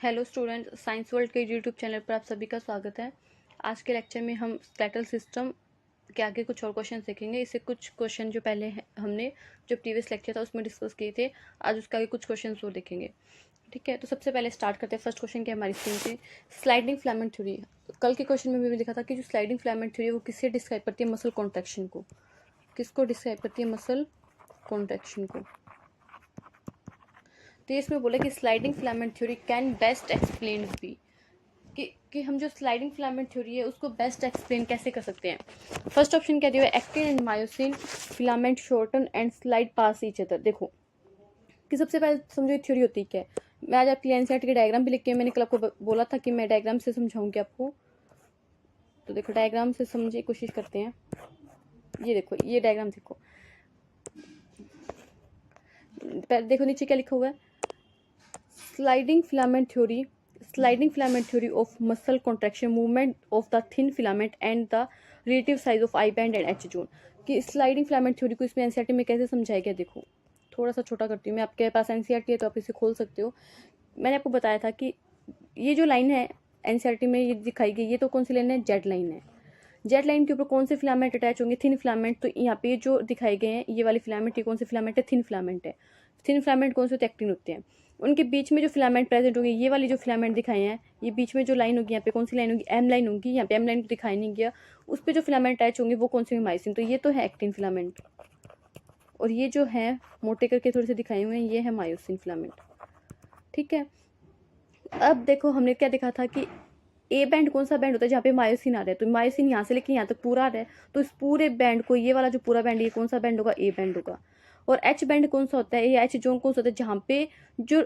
Hello student, science world के YouTube channel पर आप सभी का स्वागत है। आज के लेक्चर में हम स्केलेटल सिस्टम के आगे कुछ और क्वेश्चन देखेंगे। इससे कुछ क्वेश्चन जो पहले हमने जो प्रीवियस लेक्चर था उसमें डिस्कस किए थे, आज उसके आगे कुछ क्वेश्चन और देखेंगे। ठीक है, तो सबसे पहले स्टार्ट करते हैं। फर्स्ट क्वेश्चन क्या हमारी स्क्रीन पे, स्लाइडिंग फिलामेंट थ्योरी। कल के क्वेश्चन में भी लिखा था कि जो स्लाइडिंग फिलामेंट थ्योरी वो किससे डिस्क्राइब करती है? मसल कॉन्ट्रैक्शन को। किसको डिस्क्राइब करती है? मसल कॉन्ट्रैक्शन को। तो इसमें बोला कि sliding filament theory can best explain be, कि हम जो स्लाइडिंग फिलामेंट थ्योरी है उसको बेस्ट एक्सप्लेन कैसे कर सकते हैं। फर्स्ट ऑप्शन क्या दिया है? Actin and myosin filament shorten and slide past each other. देखो कि सबसे पहले समझो थ्योरी होती है क्या है। मैं आज आपकी एनसीईआरटी के डायग्राम भी लिख के मैंने कल आपको बोला था कि मैं डायग्राम से समझाऊंगी आपको। तो देखो डायग्राम से समझने की कोशिश करते हैं। ये देखो, ये डायग्राम देखो, देखो नीचे क्या लिखा हुआ है? Sliding filament theory of muscle contraction movement of the thin filament and the relative size of I band and H zone. कि स्लाइडिंग फिलामेंट थ्योरी को इसमें एनसीईआरटी में कैसे समझाया गया। देखो थोड़ा सा छोटा करती हूँ मैं, आपके पास एनसीईआरटी है तो आप इसे खोल सकते हो। मैंने आपको बताया था कि ये जो लाइन है एनसीईआरटी में ये दिखाई गई, ये तो कौन सी लाइन है? जेड लाइन है। जेड लाइन के ऊपर कौन से फिलामेंट अटैच होंगे? Thin filament. तो यहाँ पे जो दिखाए गए हैं ये वाली फिलामेंट, ये कौन से फिलामेंट है? थिन फिलामेंट है। थिन फिलामेंट कौन से होते हैं? एक्टिन होते हैं। उनके बीच में जो फिलामेंट प्रेजेंट होंगे, ये वाली जो फिलामेंट दिखाए हैं, ये बीच में जो लाइन होगी यहाँ पे कौन सी लाइन होगी? एम लाइन होगी। यहाँ पे एम लाइन को दिखाई नहीं गया, उस पर जो फिलामेंट अटैच होंगे वो कौन से? मायोसिन। तो ये तो है एक्टिन फिलामेंट, और ये जो है मोटे करके थोड़े से दिखाए हुए हैं, ये है मायोसिन फिलामेंट। ठीक है, अब देखो हमने क्या देखा था कि ए बैंड कौन सा बैंड होता है? जहाँ पे मायोसिन आ रहा है। तो मायोसिन यहाँ से लेके यहाँ तक पूरा आ रहा है, तो इस पूरे बैंड को, ये वाला जो पूरा बैंड, ये कौन सा बैंड होगा? ए बैंड होगा। और एच बैंड कौन सा होता है? ये एच जोन कौन सा होता है? जहाँ पे जो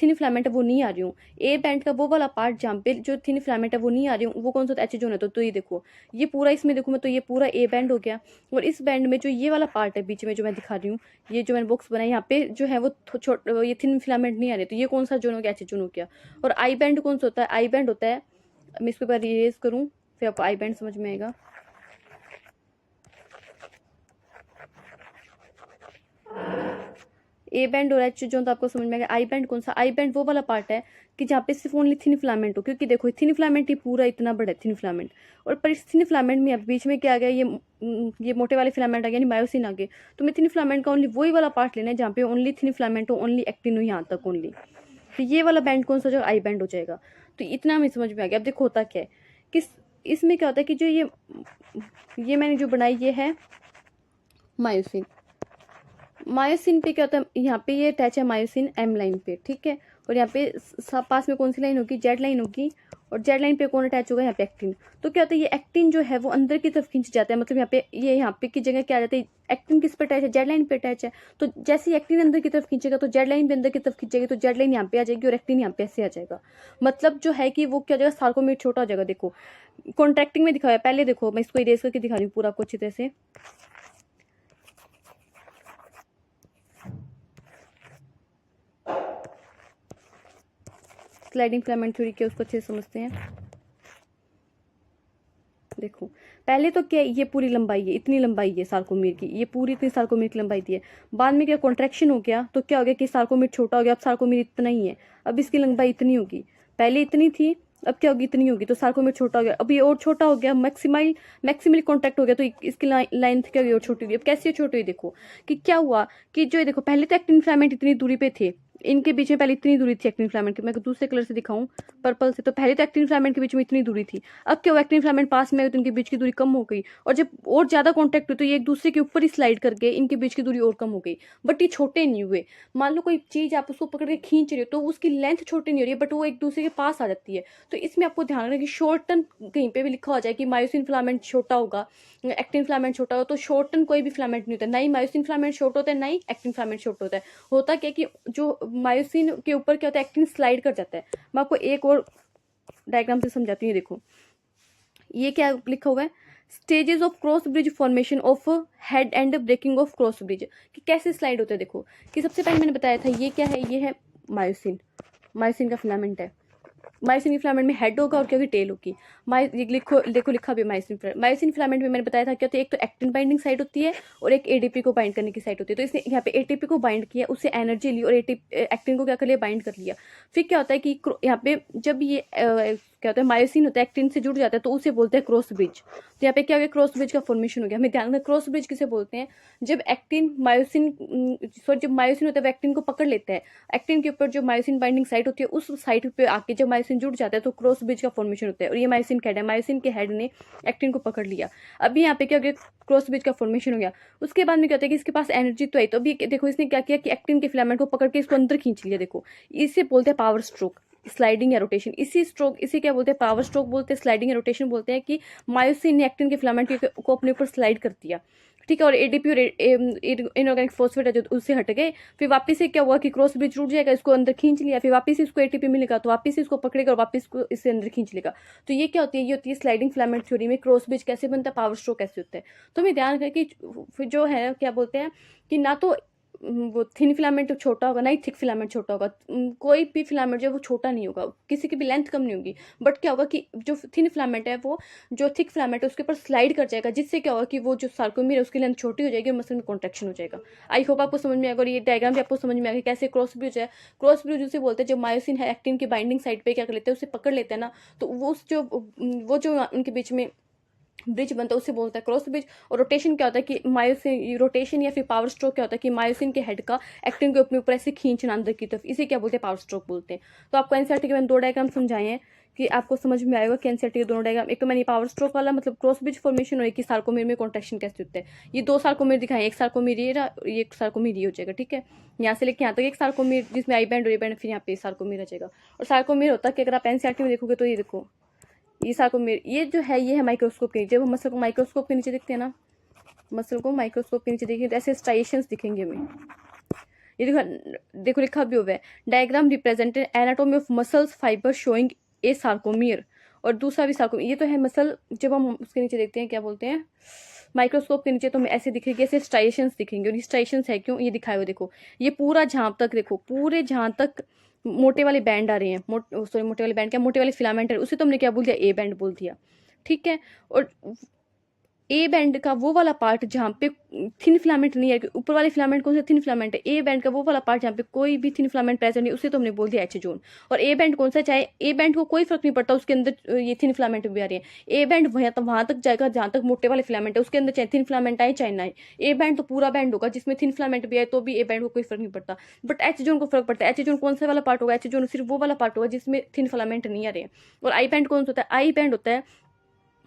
थिन फिलामेंट है वो नहीं आ रही हूँ। ए बैंड का वो वाला पार्ट जहाँ पे जो थिन फिलामेंट है वो नहीं आ रही हूँ, वो कौन सा होता है? एच जोन है। तो ये देखो, ये पूरा इसमें देखो मैं, तो ये पूरा ए बैंड हो गया। और इस बैंड में जो ये वाला पार्ट है बीच में जो मैं दिखा रही हूँ, ये जो मैंने बॉक्स बनाया यहाँ पे जो है वो ये थिन फिलामेंट नहीं आ रही, तो ये कौन सा जोन हो गया? एच जोन हो गया। और आई बैंड कौन सा होता है? आई बैंड होता है, मैं इसको बार इरेज करूं फिर आपको आई बैंड समझ में आएगा। ए बैंड और एच जो तो आपको समझ में आएगा। आई बैंड कौन सा? आई बैंड वो वाला पार्ट है कि जहाँ पे सिर्फ ओनली थिन फिलामेंट हो, क्योंकि देखो थिन फिलामेंट ही पूरा इतना बड़ा है थिन फिलामेंट, और पर इस थिन फिलामेंट में बीच में क्या आ गया? ये मोटे वाले फिलामेंट आ गया, यानी मायोसिन आ गए। तो मैं थिन फिलामेंट का ओनली वही वाला पार्ट लेना है जहाँ पे ओनली थिन फिलामेंट हो, ओनली एक्टिन हो यहाँ तक ओनली। तो ये वाला बैंड कौन सा हो जाएगा? आई बैंड हो जाएगा। तो इतना हमें समझ में आ गया। अब देखो होता क्या है कि इसमें क्या होता है कि जो ये मैंने जो बनाई ये है मायोसिन। मायोसिन पे क्या होता है? यहाँ पे ये अटैच है मायोसिन एम लाइन पे, ठीक है। और यहाँ पे पास में कौन सी लाइन होगी? जेड लाइन होगी। और जेड लाइन पे कौन अटैच होगा? यहाँ पे एक्टिन। तो क्या होता है, ये एक्टिन जो है वो अंदर की तरफ खींच जाता है, मतलब यहाँ पे की जगह क्या आ जाता है? एक्टिन किस पे अटैच है? जेड लाइन पे अटैच है। तो जैसे ही एक्टिन अंदर की तरफ खींचेगा तो जेड लाइन भी अंदर की तरफ खींचेगी, तो जेड लाइन यहाँ पे आ जाएगी और एक्टिन यहाँ पे ऐसे आ जाएगा। मतलब जो है कि वो क्या हो जाएगा? सार्कोमेर छोटा हो जाएगा। देखो कॉन्ट्रैक्टिंग में दिखाया पहले, देखो मैं इसको इरेज करके दिखा रही हूँ पूरा आपको अच्छी तरह से। स्लाइडिंग फिलामेंट थ्योरी के उसको अच्छे से समझते हैं। देखो पहले तो क्या, ये पूरी लंबाई है, इतनी लंबाई है सार्कोमेर की, ये पूरी इतनी सार्कोमेर की लंबाई दी है। बाद में क्या कॉन्ट्रैक्शन हो गया, तो क्या हो गया कि सार्कोमेर छोटा हो गया। अब सार्कोमेर इतना ही है, अब इसकी लंबाई इतनी होगी। पहले इतनी थी, अब क्या होगी? इतनी होगी। तो सार्कोमेर छोटा हो गया, अब ये और छोटा हो गया, मैक्सिमली कॉन्टैक्ट हो गया, तो इसकी लेंथ क्या होगी? और छोटी हुई। अब कैसे छोटी हुई? देखो कि क्या हुआ कि जो देखो पहले तो एक्टिन फिलामेंट इतनी दूरी पे थे, इनके बीच में पहले इतनी दूरी थी एक्टिन फिलामेंट की। मैं दूसरे कलर से दिखाऊं, पर्पल से। तो पहले तो एक्टिन फिलामेंट के बीच में इतनी दूरी थी, अब क्या हुआ? एक्टिन फिलामेंट पास में आए तो इनके बीच की दूरी कम हो गई, और जब और ज्यादा कांटेक्ट हुई तो ये एक दूसरे के ऊपर ही स्लाइड करके इनके बीच की दूरी और कम हो गई। बट ये छोटे नहीं हुए। मान लो कोई चीज आप उसको पकड़ के खींच रहे हो तो उसकी लेंथ छोटी नहीं हो रही है, बट वो एक दूसरे के पास आ जाती है। तो इसमें आपको ध्यान रखना कि शॉर्टन कहीं पे भी लिखा हो जाए कि मायोसिन फिलामेंट छोटा होगा, एक्टिन फिलामेंट छोटा होगा, तो शॉर्टन कोई भी फिलामेंट नहीं होता। ना ही मायोसिन फिलामेंट शॉर्ट होता है, ना ही एक्टिन फिलामेंट शॉर्ट होता है। होता क्या कि जो मायोसिन के ऊपर क्या होता है? एक्टिन स्लाइड कर जाता है। मैं आपको एक और डायग्राम से समझाती हूँ। देखो ये क्या लिखा हुआ है? Stages of cross bridge formation of head and breaking of cross bridge, कि कैसे स्लाइड होता है। देखो कि सबसे पहले मैंने बताया था ये क्या है? ये है मायोसिन, मायोसिन का फिलामेंट है। मायोसिन फिलामेंट में हेड होगा और क्या होगी, टेल होगी। ये लिखो, देखो लिखा भी मायोसिन फिलामेंट में मैंने बताया था क्या होता है, एक तो एक्टिन बाइंडिंग साइट होती है और एक एडीपी को बाइंड करने की साइट होती है। तो इसने यहाँ पे एटीपी को बाइंड किया, उससे एनर्जी ली और एक्टिन को क्या कर लिया, बाइंड कर लिया। फिर क्या होता है कि यहाँ पे जब ये क्या होता है, मायोसिन होता है एक्टिन से जुड़ जाता है तो उसे बोलते हैं क्रॉस ब्रिज। तो यहाँ पे क्या हो गया, क्रॉस ब्रिज का फॉर्मेशन हो गया। हमें ध्यान रखना क्रॉस ब्रिज किसे बोलते हैं, जब एक्टिन मायोसिन जब मायोसिन होता है वो एक्टिन को पकड़ लेता है, एक्टिन के ऊपर जो मायोसिन बाइंडिंग साइट होती है उस साइट पे आके जब मायोसिन जुड़ जाता है तो क्रॉस ब्रिज का फॉर्मेशन होता है। और ये मायोसिन का हेड है, मायोसिन के हेड ने एक्टिन को पकड़ लिया। अभी यहाँ पे क्या हो गया, क्रॉस ब्रिज का फॉर्मेशन हो गया। उसके बाद में क्या होता है कि इसके पास एनर्जी तो है, तो अभी देखो इसने क्या किया कि एक्टिन के फिलामेंट को पकड़ के इसको अंदर खींच लिया। देखो इसे बोलते हैं पावर स्ट्रोक, स्लाइडिंग या रोटेशन। इसी क्या बोलते हैं, पावर स्ट्रोक बोलते हैं, स्लाइडिंग या रोटेशन बोलते हैं कि मायोसिन ने एक्टिन के फिलामेंट को अपने ऊपर स्लाइड कर दिया, ठीक है। और एडीपी और इनऑर्गेनिक फॉस्फेट है जो उससे हट गए। फिर वापस से क्या हुआ कि क्रॉस ब्रिज टूट जाएगा, इसको अंदर खींच लिया, फिर वापस से इसको एटीपी मिलेगा तो वापस से इसको पकड़ेगा और वापस को इससे अंदर खींच लेगा। तो ये क्या होती है, ये होती है स्लाइडिंग फिलामेंट थ्योरी में क्रॉस ब्रिज कैसे बनता है, पावर स्ट्रोक कैसे होता है। तो हमें ध्यान रखें कि जो है क्या बोलते हैं कि ना तो वो थिन फिलामेंट छोटा होगा, ना ही थिक फिलामेंट छोटा होगा। कोई भी फिलामेंट जो है वो छोटा नहीं होगा, किसी की भी लेंथ कम नहीं होगी। बट क्या होगा कि जो थिन फिलामेंट है वो जो थिक फिलामेंट है उसके ऊपर स्लाइड कर जाएगा, जिससे क्या होगा कि वो जो सार्कोमीर है उसकी लेंथ छोटी हो जाएगी और मसल में कॉन्ट्रैक्शन हो जाएगा। आई होप आपको समझ में आएगा और ये डायग्राम भी आपको समझ में आएगा कैसे क्रॉस ब्रिज है। क्रॉस ब्रिज उसे बोलते हैं जब मायोसिन है एक्टिन की बाइंडिंग साइड पे क्या कर लेते हैं, उसे पकड़ लेते हैं ना, तो वो जो उनके बीच में ब्रिज बनता है उसे बोलता है क्रॉस ब्रिज। और रोटेशन क्या होता है कि मायोसिन रोटेशन या फिर पावर स्ट्रोक क्या होता है कि मायोसिन के हेड का एक्टिन के अपने ऊपर ऐसे खींचना अंदर की तरफ, इसे क्या बोलते हैं, पावर स्ट्रोक बोलते हैं। तो आपको एनसीईआरटी के मैंने 2 डायग्राम समझाए हैं कि आपको समझ में आएगा कि एनसीईआरटी के दोनों डायग्राम, एक तो मैंने पावर स्ट्रोक वाला मतलब क्रॉस ब्रिज फॉर्मेशन और एक ही सार्कोमेर में कॉन्ट्रैक्शन कैसे होता है। ये 2 सार्कोमेर दिखाए, एक सार्कोमेर ये एक सार्कोमेर ये हो जाएगा, ठीक है। यहाँ से लेके यहाँ तक एक सार्कोमेर जिसमें आई बैंड और ए बैंड, फिर यहाँ पे सार्कोमेर आ जाएगा। और सार्कोमेर होता है कि अगर आप एनसीईआरटी में देखोगे तो ये देखो, ये सार्कोमेर ये जो है ये है माइक्रोस्कोप के नीचे। जब हम मसल को माइक्रोस्कोप के नीचे देखते हैं ना, मसल को माइक्रोस्कोप के नीचे देखिए तो ऐसे स्ट्राइएशंस दिखेंगे हमें। ये देखो लिखा भी हुआ है, diagram represented anatomy of muscles fibre showing A sarcomere. और दूसरा भी सार्कोमियर, ये तो है मसल, जब हम उसके नीचे देखते हैं क्या बोलते हैं माइक्रोस्कोप के नीचे तो हमें ऐसे दिखेंगे, ऐसे स्ट्राइएशंस दिखेंगे। और ये स्ट्राइएशंस है क्यों, ये दिखाए हुए देखो, ये पूरा जहाँ तक देखो, पूरे जहाँ तक मोटे वाले बैंड आ रहे हैं, मोटे वाले बैंड क्या, मोटे वाले फिलामेंट है, उसे तो हमने क्या बोल दिया, ए बैंड बोल दिया, ठीक है। और ए बैंड का वो वाला पार्ट जहाँ पे थिन फिलामेंट नहीं है, ऊपर वाले फिलामेंट कौन से थिन फिलामेंट है, ए बैंड का वो वाला पार्ट जहाँ पे कोई भी थिन फिलामेंट प्रेजेंट नहीं, उसे तो हमने बोल दिया एच जोन। और ए बैंड कौन सा, चाहे ए बैंड को कोई फर्क नहीं पड़ता, उसके अंदर ये थिन फिलामेंट भी आ रही है। ए बैंड वहां तक जाएगा जहाँ तक मोटे वाले फिलामेंट है, उसके अंदर चाहे थिन फिलामेंट आए चाहे ना आए। ए बैंड तो पूरा बैंड होगा जिसमें थिन फिलामेंट भी आए तो भी ए बैंड को कोई फर्क नहीं पड़ता। बट एच जोन को फर्क पड़ता है। एच जोन कौन सा वाला पार्ट होगा, एच जोन सिर्फ वो वाला पार्ट होगा जिसमें थिन फिलामेंट नहीं आ रहे हैं। और आई बैंड कौन सा होता है, आई बैंड होता है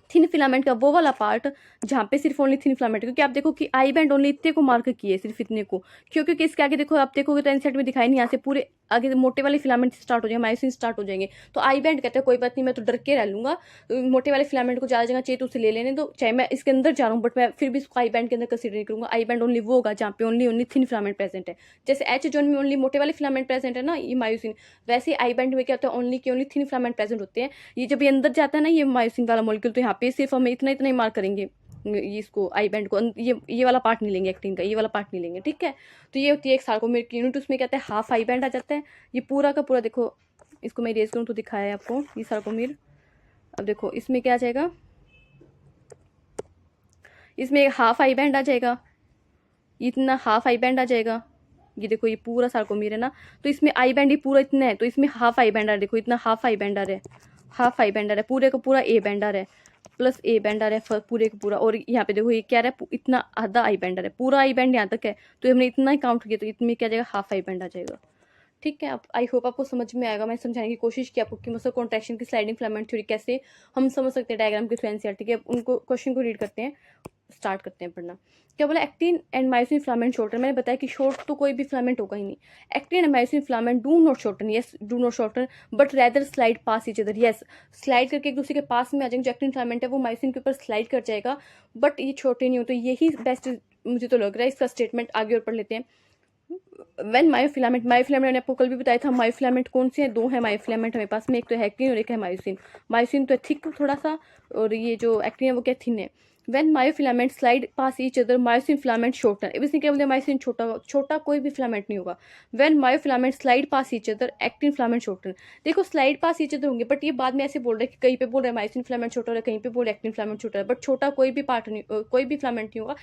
थिन फिलामेंट का वो वाला पार्ट जहाँ पे सिर्फ ओनली थिन फिलामेंट, क्योंकि आप देखो कि आई बैंड ओनली इतने को मार्क किए, सिर्फ इतने को, क्योंकि इसके आगे देखो आप देखोगे तो एनसीईआरटी में दिखाई नहीं, यहाँ से पूरे आगे मोटे वाले फिलामेंट स्टार्ट हो जाएंगे, मायोसिन स्टार्ट हो जाएंगे। तो आई बैंड कहते हैं कोई बात नहीं, मैं तो डर के रह लूंगा, मोटे वाले फिलामेंट को ज्यादा जगह चाहिए तो उसे ले लेने दो, चाहे मैं इसके अंदर जा रहा हूँ, बट मैं फिर भी इसको आई बैंड के अंदर कंसीडर नहीं करूंगा। आई बैंड ओनली वो होगा जहाँ पे ओनली थिन फिलामेंट प्रेजेंट है। जैसे एच जोन में ओनली मोटे वाले फिलामेंट प्रेजेंट है ना, ये मायोसिन, वैसे आई बैंड में क्या होता है, ओनली थिन फिलामेंट प्रेजेंट होते हैं। ये जब ये अंदर जाता है ना ये मायोसिन वाला मॉलिक्यूल, तो यहाँ पे सिर्फ हमें इतना इतना ही मार्क करेंगे ये इसको आई बैंड को, ये वाला पार्ट नहीं लेंगे एक्टिन का, ये वाला पार्ट नहीं लेंगे, ठीक है। तो ये होती है एक सार्कोमेर की यूनिट, उसमें कहते हैं हाफ आई बैंड आ जाता है। ये पूरा का पूरा देखो, इसको मैं इरेज करूँ तो दिखाया है आपको ये सार्कोमेर। अब देखो इसमें क्या आ जाएगा, इसमें एक हाफ आई बैंड आ जाएगा, इतना हाफ आई बैंड आ जाएगा। ये देखो ये पूरा सार्कोमेर है ना, तो इसमें आई बैंड ये पूरा इतना है, तो इसमें हाफ आई बैंड आ रहा है, देखो इतना हाफ आई बैंड आ रहा है, हाफ आई बैंड आ रहा है, पूरे का पूरा ए बैंड आ रहा है, प्लस ए बैंड आ रहा है पूरे का पूरा। और यहाँ पे देखो ये क्या रहा है, इतना आधा आई बैंड आ रहा है, पूरा आई बैंड यहाँ तक है, तो हमने इतना ही काउंट किया, तो इतने क्या जाएगा, हाफ आई बैंड आ जाएगा, ठीक है। आई होप आपको समझ में आएगा। मैं समझाने की कोशिश की आपको कि मसल कॉन्ट्रैक्शन की स्लाइडिंग फिलामेंट थ्योरी कैसे हम समझ सकते हैं डायग्राम के थ्रू एनसीईआरटी के। उनको क्वेश्चन को रीड करते हैं, स्टार्ट करते हैं पढ़ना। क्या बोला, actin and myosin filament shorten. मैंने बताया कि शॉर्ट तो कोई भी फिलामेंट होगा ही नहीं। Actin and myosin filament do not shorten, yes do not shorten, but rather slide past each other, yes slide करके एक दूसरे के पास में आ जाएंगे। जो एक्टिन फिलामेंट है वो मायोसिन के ऊपर स्लाइड कर जाएगा, बट ये छोटे नहीं हो। तो यही बेस्ट मुझे तो लग रहा है, इसका स्टेटमेंट आगे और पढ़ लेते हैं। वेन मायोफिलामेंट मैंने आपको कल भी बताया था, मायोफिलामेंट कौन से हैं, 2 है मायोफिलामेंट हमारे पास में, एक तो है एक्टिन और एक है मायोसिन। मायोसिन तो थिक थोड़ा सा, और ये जो एक्टिन है वो क्या थिन है। When myofilament slide past each other myosin filament shorten. अब इसने क्या बोलते हैं, मायोसिन छोटा कोई भी फिलामेंट नहीं होगा। When myofilament slide past each other actin filament shorten. देखो स्लाइड पास ईच अदर होंगे, बट ये बाद में ऐसे बोल रहे हैं कि कहीं पे बोल रहे हैं मायोसिन फिलामेंट छोटा है, कहीं पे बोल रहे हैं एक्टिन फिलामेंट छोटा है, बट छोटा कोई भी पार्ट नहीं, कोई भी फिलामेंट नहीं होगा।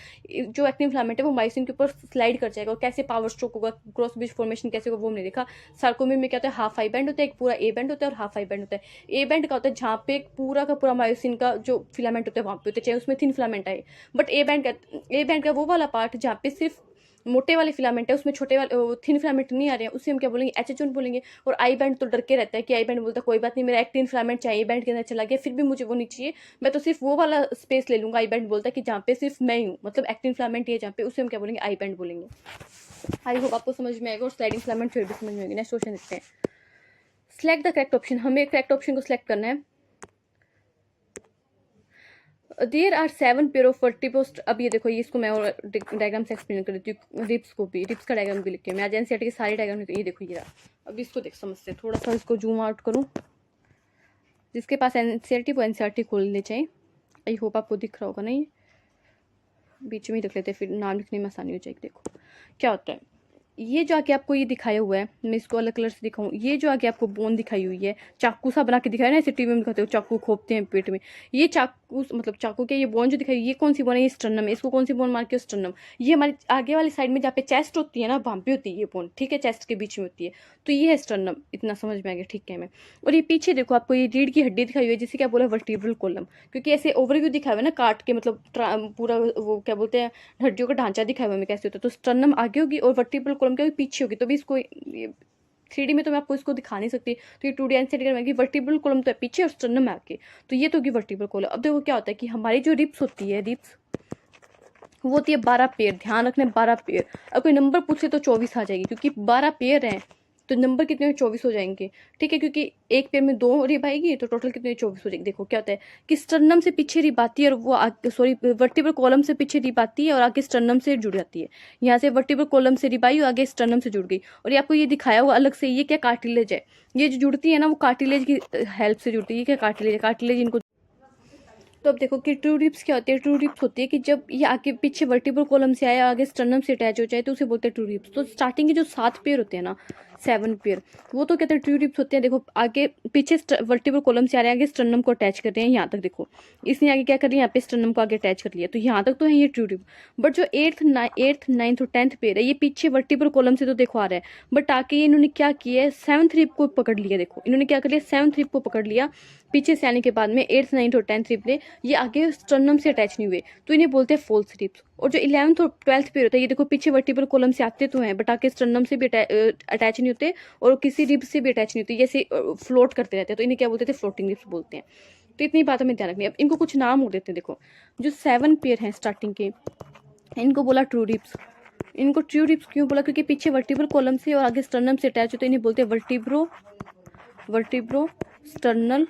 जो एक्टिन फिलामेंट है वो मायोसिन के ऊपर स्लाइड कर जाएगा। और कैसे पावर स्ट्रोक होगा, क्रॉस ब्रिज फॉर्मेशन कैसे होगा वो हमने देखा। सार्कोमियम में क्या होता है, हाफ आई बैंड होता है, एक पूरा ए बैंड होता है और हाफ आई बैंड होता है। ए बैंड का होता है जहाँ पे पूरा का पूरा मायोसिन का जो फिलामेंट होता है वहाँ पे होता है, चाहे उसमें थिन फिलामेंट आए। बट ए बैंड का वो वाला पार्ट जहाँ पे सिर्फ मोटे वाले फिलामेंट है, उसमें छोटे वाले थिन फिलामेंट नहीं आ रहे हैं, उसे हम क्या बोलेंगे, एच बोलेंगे। और आई बैंड तो डर के रहता है कि आई बैंड बोलता है कोई बात नहीं, मेरा एक्टिन फिलामेंट चाहिए, ए बैंड के अंदर चला गया, फिर भी मुझे वो नहीं चाहिए, मैं तो सिर्फ वो वाला स्पेस ले लूंगा। आई बैंड बोलता है कि जहाँ पे सिर्फ मैं हूँ, मतलब एक्टिन फिलामेंट है जहाँ पे, उसे हम क्या बोलेंगे, आई बैंड बोलेंगे। आई होप आपको समझ में आएगा और स्लाइडिंग फिलामेंट फिर भी समझ में आएगी। नेक्स्ट क्वेश्चन देखते हैं। सिलेक्ट द करेक्ट ऑप्शन, हमें करेक्ट ऑप्शन को सिलेक्ट करना है। There are 7 pair of vertebrae. अब ये देखो, ये इसको मैं और डायग्राम से एक्सप्लेन कर देती हूँ। रिप्स को भी, रिप्स का डायग्राम भी लिख के मैं आज एनसीईआरटी के सारे डायग्राम लिख, ये देखो ये रहा। अब इसको देख समझते, थोड़ा सा इसको जूम आउट करूँ। जिसके पास एनसीईआरटी वो एनसीईआरटी खोल ले जाए। आई होप आपको दिख रहा होगा। नहीं, बीच में ही रख लेते, फिर नाम लिखने में आसानी हो जाएगी। देखो क्या होता है, ये जो आगे आपको ये दिखाया हुआ है, मैं इसको अलग कलर से दिखाऊं। ये जो आगे आपको बोन दिखाई हुई है, चाकू सा बना के दिखाया ना, ऐसे टीवी में दिखाते हो चाकू खोपते हैं पेट में। ये चाकू मतलब चाकू के ये बोन जो दिखाई, ये कौन सी बोन है, ये स्टर्नम है। इसको कौन सी बोन मार के, स्टर्नम। ये हमारी आगे वाली साइड में जहाँ पे चेस्ट होती है ना, वहाँ पे होती है ये बोन, ठीक है, चेस्ट के बीच में होती है। तो ये है स्टर्नम, इतना समझ में आ गया, ठीक है। मैं और ये पीछे देखो आपको ये रीढ़ की हड्डी दिखाई हुई है, जिसे क्या बोला, वर्टिब्रल कॉलम। क्योंकि ऐसे ओवरव्यू दिखाया हुआ है ना, काट के, मतलब पूरा वो क्या बोलते हैं, हड्डियों का ढांचा दिखाया हुआ है कैसे होता है। तो स्टर्नम आगे होगी और वर्टिब्रल कॉलम क्या होगी, पीछे होगी। तो भी इसको 3D में तो मैं आपको इसको दिखा नहीं सकती, तो ये 2D एनसीईआरटी करवाएंगे। वर्टिब्रल कॉलम तो है पीछे और स्टर्नम है आगे, तो ये तो होगी वर्टिब्रल कॉलम। अब देखो क्या होता है कि हमारी जो रिप्स होती है, रिप्स वो होती है 12 पेयर। ध्यान रखना, 12 पेयर। अगर कोई नंबर पूछे तो 24 आ जाएगी, क्योंकि 12 पेयर हैं तो नंबर कितने, 24 हो जाएंगे, ठीक है। क्योंकि एक पेयर में 2 रिब आएगी तो टोटल कितने, 24 हो जाएगी। देखो क्या होता है कि स्टर्नम से पीछे रिब आती है और वो सॉरी वर्टिब्रल कॉलम से पीछे रिब आती है और आगे स्टर्नम से जुड़ जाती है। यहाँ से वर्टिब्रल कॉलम से रिब आई और आगे स्टर्नम से जुड़ गई। और ये आपको ये दिखाया हुआ अलग से, ये क्या, कार्टिलेज है। ये जो जुड़ती है ना, वो कार्टिलेज की हेल्प से जुड़ती है। ये क्या, कार्टिलेज, कार्टिलेज इनको। तो अब देखो कि ट्रू रिप्स क्या होती है। ट्रू रिप्स होती है कि जब ये आगे पीछे वर्टिब्रल कॉलम से आया, आगे स्टर्नम से अटैच हो जाए, तो उसे बोलते हैं ट्रू रिप्स। तो स्टार्टिंग के जो 7 पेयर होते हैं ना, 7 पेयर, वो तो कहते हैं ट्रू रिप्स होते हैं। देखो आगे पीछे वर्टिब्रल कॉलम से आ रहे हैं, आगे स्टर्नम को अटैच कर रहे हैं यहाँ तक। देखो इसने आगे क्या कर लिया, यहाँ पे स्टर्नम को आगे अटैच कर लिया, तो यहाँ तक तो है ये ट्रू रिप। बट जो 8th 9th और 10th पेयर है, ये पीछे वर्टिब्रल कॉलम से तो देखो आ रहा है, बट आके ये इन्होंने क्या किया है, 7th रिप को पकड़ लिया। देखो इन्होंने क्या कर लिया, 7th रिप को पकड़ लिया पीछे से आने के बाद में। 8th 9th और 10th रिप ने ये आगे स्टर्नम से अटैच नहीं हुए, तो इन्हें बोलते हैं फॉल्स रिप्स। और जो 11th और 12th पेयर होता है, ये देखो पीछे वर्टिब्रल कॉलम से आते तो हैं, बट आके स्टर्नम से भी अटैच नहीं होते और किसी रिब से भी अटैच नहीं होती, जैसे फ्लोट करते रहते हैं, तो इन्हें क्या बोलते थे, फ्लोटिंग रिप्स बोलते हैं। तो इतनी बात हमें ध्यान रखनी है। अब इनको कुछ नाम हो देते हैं। देखो जो 7 पेयर हैं स्टार्टिंग के, इनको बोला ट्रू रिप्स। इनको ट्रू रिप्स क्यों बोला, क्योंकि पीछे वर्टिब्रल कॉलम से और आगे स्टर्नम से अटैच होते हैं, इन्हें बोलते हैं वर्टिब्रो स्टर्नल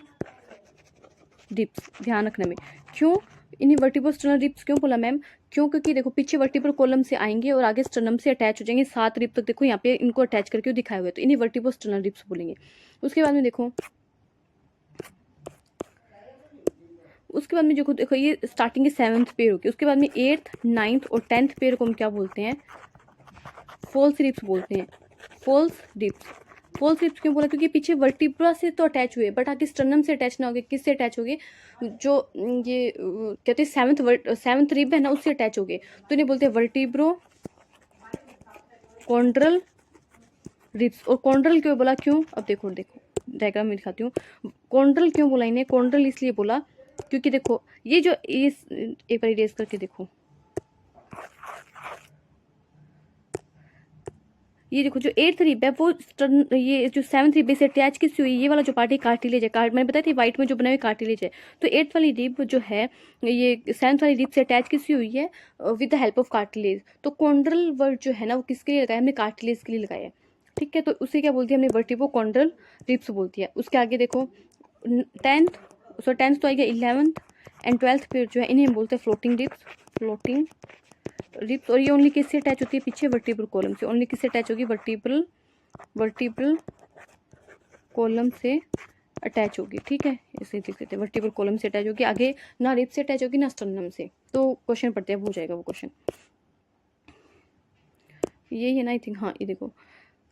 रिप्स। ध्यान रखने में, क्यों इन्हें वर्टिब्रो स्टर्नल रिप्स क्यों बोला मैम, क्यों, क्योंकि देखो पीछे वर्टिब्रल कॉलम से आएंगे और आगे स्टर्नम से अटैच हो जाएंगे। 7 रिप तक देखो यहाँ पे इनको अटैच करके दिखाए हुए, तो इन्हें वर्टिब्रो स्टर्नल रिप्स बोलेंगे। उसके बाद में देखो, उसके बाद में जो देखो ये स्टार्टिंग के 7th पेयर होगी। उसके बाद में 8th 9th और 10th पेयर को हम क्या बोलते हैं, फॉल्स रिप्स बोलते हैं। फॉल्स रिप्स, फॉल्स रिप्स क्यों बोला, क्योंकि पीछे वर्टिब्रा से तो अटैच हुए, बट आगे स्टर्नम से अटैच ना हो गए। किससे अटैच हो गए, जो ये कहते हैं 7th रिब है ना, उससे अटैच हो गए, तो इन्हें बोलते हैं वर्टिब्रो कॉन्ड्रल रिप्स। और कॉन्ड्रल क्यों बोला, क्यों, अब देखो डायग्राम में दिखाती हूँ। कॉन्ड्रल क्यों बोला इन्हें, कॉन्ड्रल इसलिए बोला क्योंकि देखो ये जो इस एक बार इरेज करके देखो, ये देखो जो 8th रिब है वो ये जो 7th रिब से अटैच किससे हुई, ये वाला जो पार्ट है कार्टिलेज है। मैंने बताया थी व्हाइट में जो बना हुआ कार्टिलेज है। तो 8th वाली रिब जो है, ये 7th वाली रिब से अटैच किससे हुई है, with the help of cartilage. तो कॉन्ड्रल वर्ड जो है ना, वो किसके लिए लगाया हमने, कार्टिलेज के लिए लगाया है, ठीक है। तो उसे क्या बोलती है हमने, वर्टिब्रो कॉन्ड्रल रिप्स बोलती है। उसके आगे देखो 10th तो आएगा, 11th एंड 12th पेयर जो है, इन्हें हम बोलते हैं फ्लोटिंग रिप्स, फ्लोटिंग रिप्स। और ये ओनली किससे अटैच होती है, पीछे वर्टिब्रल कॉलम से। ओनली किससे अटैच होगी, वर्टिब्रल कॉलम से अटैच होगी, ठीक है, इसे लिख देते हैं वर्टिब्रल कॉलम से अटैच होगी, आगे ना रिब से अटैच होगी ना स्टर्नम से। तो क्वेश्चन पढ़ते हैं, हो जाएगा वो क्वेश्चन। ये है ना, आई थिंक, हाँ ये देखो,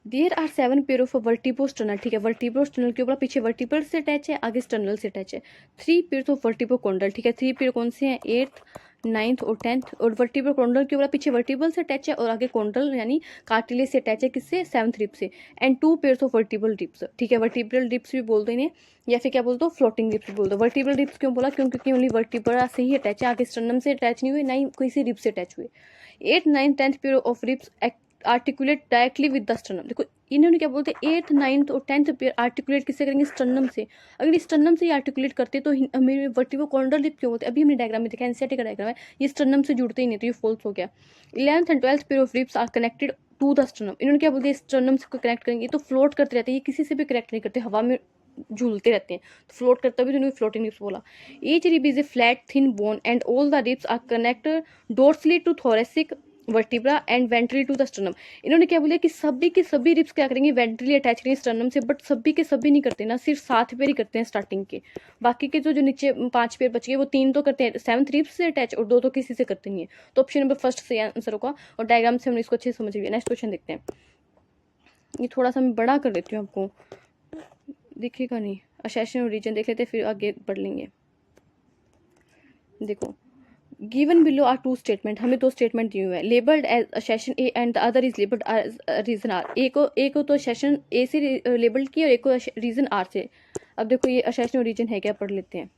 there are 7 pair of vertebrosternal, ठीक है, वर्टिब्रो स्टर्नल के ऊपर पीछे वर्टिब्रल से अटैच है, आगे स्टर्नल से अटैच है। 3 पेयर ऑफ वर्टिब्रो कॉन्डल, ठीक है, 3 पेयर कौन से हैं, 8th 9th और 10th, और वर्टिब्रो कॉन्डल के ऊपर पीछे वर्टिब्रल से अटैच है और आगे कॉन्डल यानी कार्टिलेज से अटैच है, किससे, 7th रिब से। And 2 pairs of vertebral ribs, ठीक है, वर्टिब्रल रिब्स भी बोलते हैं या फिर क्या बोलते हो, फ्लोटिंग रिब्स भी बोलते हो। वर्टिब्रल रिब्स क्यों बोला, क्योंकि ओनली वर्टिब्रा से ही अटैच है, आगे स्टर्नम से अटैच नहीं हुए, ना ही किसी रिब से अटैच हुए। 8th 9th 10th pair of ribs articulate directly with the sternum. देखो इन्होंने क्या बोलते हैं, 8th 9th और 10th पेयर आर्टिकुलेट किससे करेंगे, स्टर्नम से। अगर स्टर्नम से ही आर्टिकुलेट करते तो हमें वर्टिब्रो कॉन्डल रिब क्यों होते, अभी हमने डायग्राम में देखा, एनसीईआरटी का डायग्राम है, ये स्टर्नम से जुड़ते ही नहीं, तो ये फॉल्स हो गया। 11th and 12th pair of ribs are connected to the sternum. इन्होंने क्या बोलते हैं, स्टर्नम से कनेक्ट करेंगे, तो फ्लोट करते रहते हैं, ये किसी से भी कनेक्ट नहीं करते, हवा में झूलते रहते हैं, तो फ्लोट करता भी, तो फ्लोटिंग रिब्स बोला। Each rib is a flat thin bone and all the ribs are connected dorsally to thoracic vertebra and ventrally to the sternum. इन्होंने क्या बोला कि सभी के सभी रिब्स क्या करेंगे, वेंट्रली अटैच करेंगे स्टर्नम से, बट सभी के सभी नहीं करते ना, सिर्फ 7 पेयर ही करते हैं स्टार्टिंग के। बाकी के जो नीचे 5 पेयर बच गए, वो 3 तो करते हैं 7th रिब्स से अटैच और 2 तो किसी से करते नहीं है। तो ऑप्शन नंबर फर्स्ट सही आंसर होगा, और डायग्राम से हमने इसको अच्छे से समझ लिया। नेक्स्ट क्वेश्चन देखते हैं, ये थोड़ा सा मैं बड़ा कर देती हूँ, आपको दिखेगा नहीं। असेशन रीजन देख लेते हैं, फिर आगे बढ़ लेंगे। देखो, गिवन बिलो आर 2 स्टेटमेंट, हमें 2 स्टेटमेंट दिए हुए हैं, labelled as assertion A and the other is labelled as reason R. एक को तो असेशन ए से लेबल्ड किया और एक को रीजन आर से। अब देखो ये असेशन रीजन है क्या, पढ़ लेते हैं।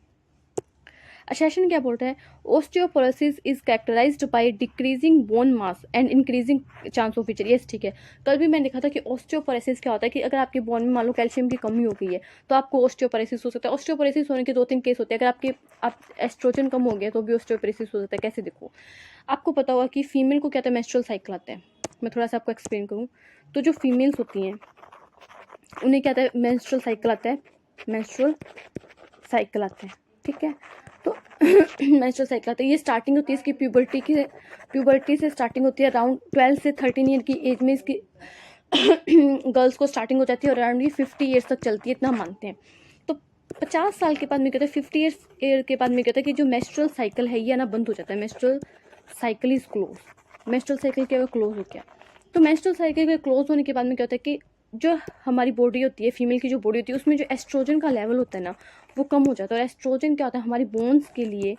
असेशन क्या बोलता है, osteoporosis is characterised by decreasing bone mass and increasing chance of fracture. Yes, ठीक है, कल भी मैंने देखा था कि ओस्टियोपोरोसिस क्या होता है कि अगर आपके बोन में मान लो कैल्शियम की कमी हो गई है तो आपको ओस्टियोपोरोसिस हो सकता है। ओस्टियोपोरोसिस होने के 2-3 केस होते हैं, अगर आप एस्ट्रोजन कम हो गया तो भी ओस्टियोपोरोसिस हो सकता है। कैसे, देखो आपको पता होगा कि फीमेल को क्या आता है, मेंस्ट्रुअल साइकिल आता है। मैं थोड़ा सा आपको एक्सप्लेन करूँ तो जो फीमेल्स होती हैं उन्हें क्या आता है, मेंस्ट्रुअल साइकिल आता है, मेंस्ट्रुअल साइकिल आता है, ठीक है। तो मेंस्ट्रुअल साइकिल आता है, ये स्टार्टिंग होती है इसकी प्यूबर्टी से स्टार्टिंग होती है, अराउंड 12 से 13 ईयर की एज में इसकी गर्ल्स को स्टार्टिंग हो जाती है, और अराउंड ये 50 ईयर्स तक चलती है, इतना मानते हैं। तो 50 साल के बाद में कहते हैं, 50 ईयर के बाद में कहता है कि जो मेंस्ट्रुअल साइकिल है ये ना बंद हो जाता है, menstrual cycle is close. Menstrual cycle क्या क्लोज हो गया। तो मेंस्ट्रुअल साइकिल के क्लोज होने के बाद में क्या होता है कि जो हमारी बॉडी होती है, फीमेल की जो बॉडी होती है, उसमें जो एस्ट्रोजन का लेवल होता है ना, वो कम हो जाता है। और एस्ट्रोजन क्या होता है, हमारी बोन्स के लिए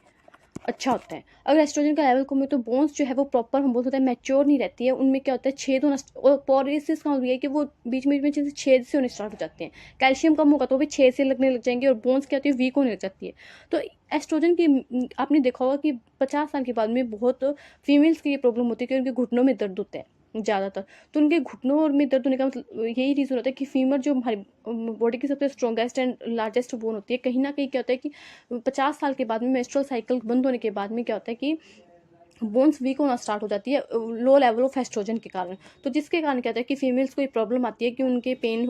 अच्छा होता है। अगर एस्ट्रोजन का लेवल कम है तो बोन्स जो है वो प्रॉपर, हम बोलते हैं मैच्योर नहीं रहती है, उनमें क्या होता है, छेद होना, और पोरोसिस का मतलब ये है कि वो बीच में छेद से होने स्टार्ट हो जाते हैं। कैल्शियम कम होगा तो भी छेद से लगने लग जाएंगे, और बोन्स क्या होती है, वीक होने लग जाती है। तो एस्ट्रोजन की आपने देखा होगा कि 50 साल के बाद में बहुत फीमेल्स की ये प्रॉब्लम होती है कि उनके घुटनों में दर्द होता है ज़्यादातर। तो उनके घुटनों में दर्द होने का मतलब यही रीज़न होता है कि फीमेल जो हमारी बॉडी की सबसे स्ट्रॉन्गेस्ट एंड लार्जेस्ट बोन होती है, कहीं ना कहीं क्या होता है कि 50 साल के बाद में मेंस्ट्रुअल साइकिल बंद होने के बाद में क्या होता है कि बोन्स वीक होना स्टार्ट हो जाती है लो लेवल ऑफ एस्ट्रोजन के कारण। तो जिसके कारण क्या होता है कि फीमेल्स को ये प्रॉब्लम आती है कि उनके पेन,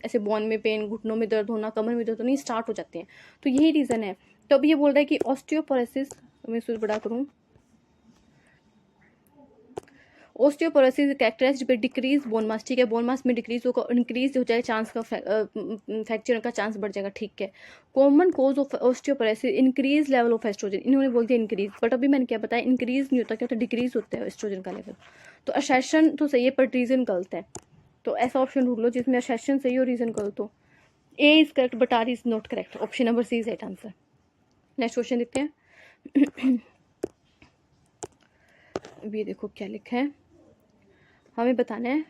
ऐसे बोन में पेन, घुटनों में दर्द होना, कमर में दर्द होना स्टार्ट हो जाते हैं। तो यही रीज़न है। तो अब ये बोल रहा है कि ऑस्टियोपोरोसिस, मैं इसको बड़ा करूँ, osteoporosis characterised by decrease bone mass, ठीक है, बोन मास में डिक्रीज होगा, इंक्रीज हो जाएगा, चांस का फ्रैक्चर का चांस बढ़ जाएगा, ठीक है। Common cause of osteoporosis increase level of oestrogen, इन्होंने बोल दिया इंक्रीज, बट अभी मैंने क्या बताया, इंक्रीज नहीं होता, क्या होता है, डिक्रीज होता है एस्ट्रोजन का लेवल। तो असेशन तो सही है पर रीजन गलत है, तो ऐसा ऑप्शन ढूंढ लो जिसमें असेशन सही हो रीजन गलत हो। A is correct but R is not correct, option number C is right answer. Next question देखते हैं। ये देखो क्या लिखा है, हमें बताना है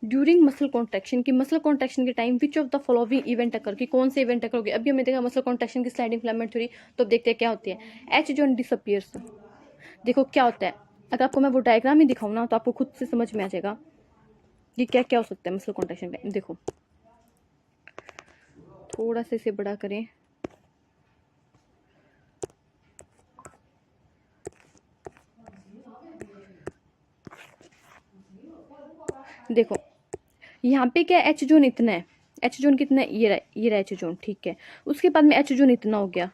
ड्यूरिंग मसल कॉन्ट्रैक्शन की, मसल कॉन्ट्रैक्शन के time which of the following event occur, की कौन से इवेंट अकर होगी। अभी हमें देखा मसल कॉन्ट्रैक्शन की स्लाइडिंग फिलामेंट थ्योरी, तो देखते हैं क्या होती है। एच जोन डिसअपियर्स, देखो क्या होता है, अगर आपको मैं वो डायग्राम ही दिखाऊँ ना तो आपको खुद से समझ में आ जाएगा कि क्या क्या हो सकता है मसल कॉन्ट्रैक्शन में। देखो थोड़ा सा इसे बड़ा करें, देखो यहाँ पे क्या एच जोन इतना है, एच जोन कितना है, ये रहा एच जोन, ठीक है। उसके बाद में एच जोन इतना हो गया,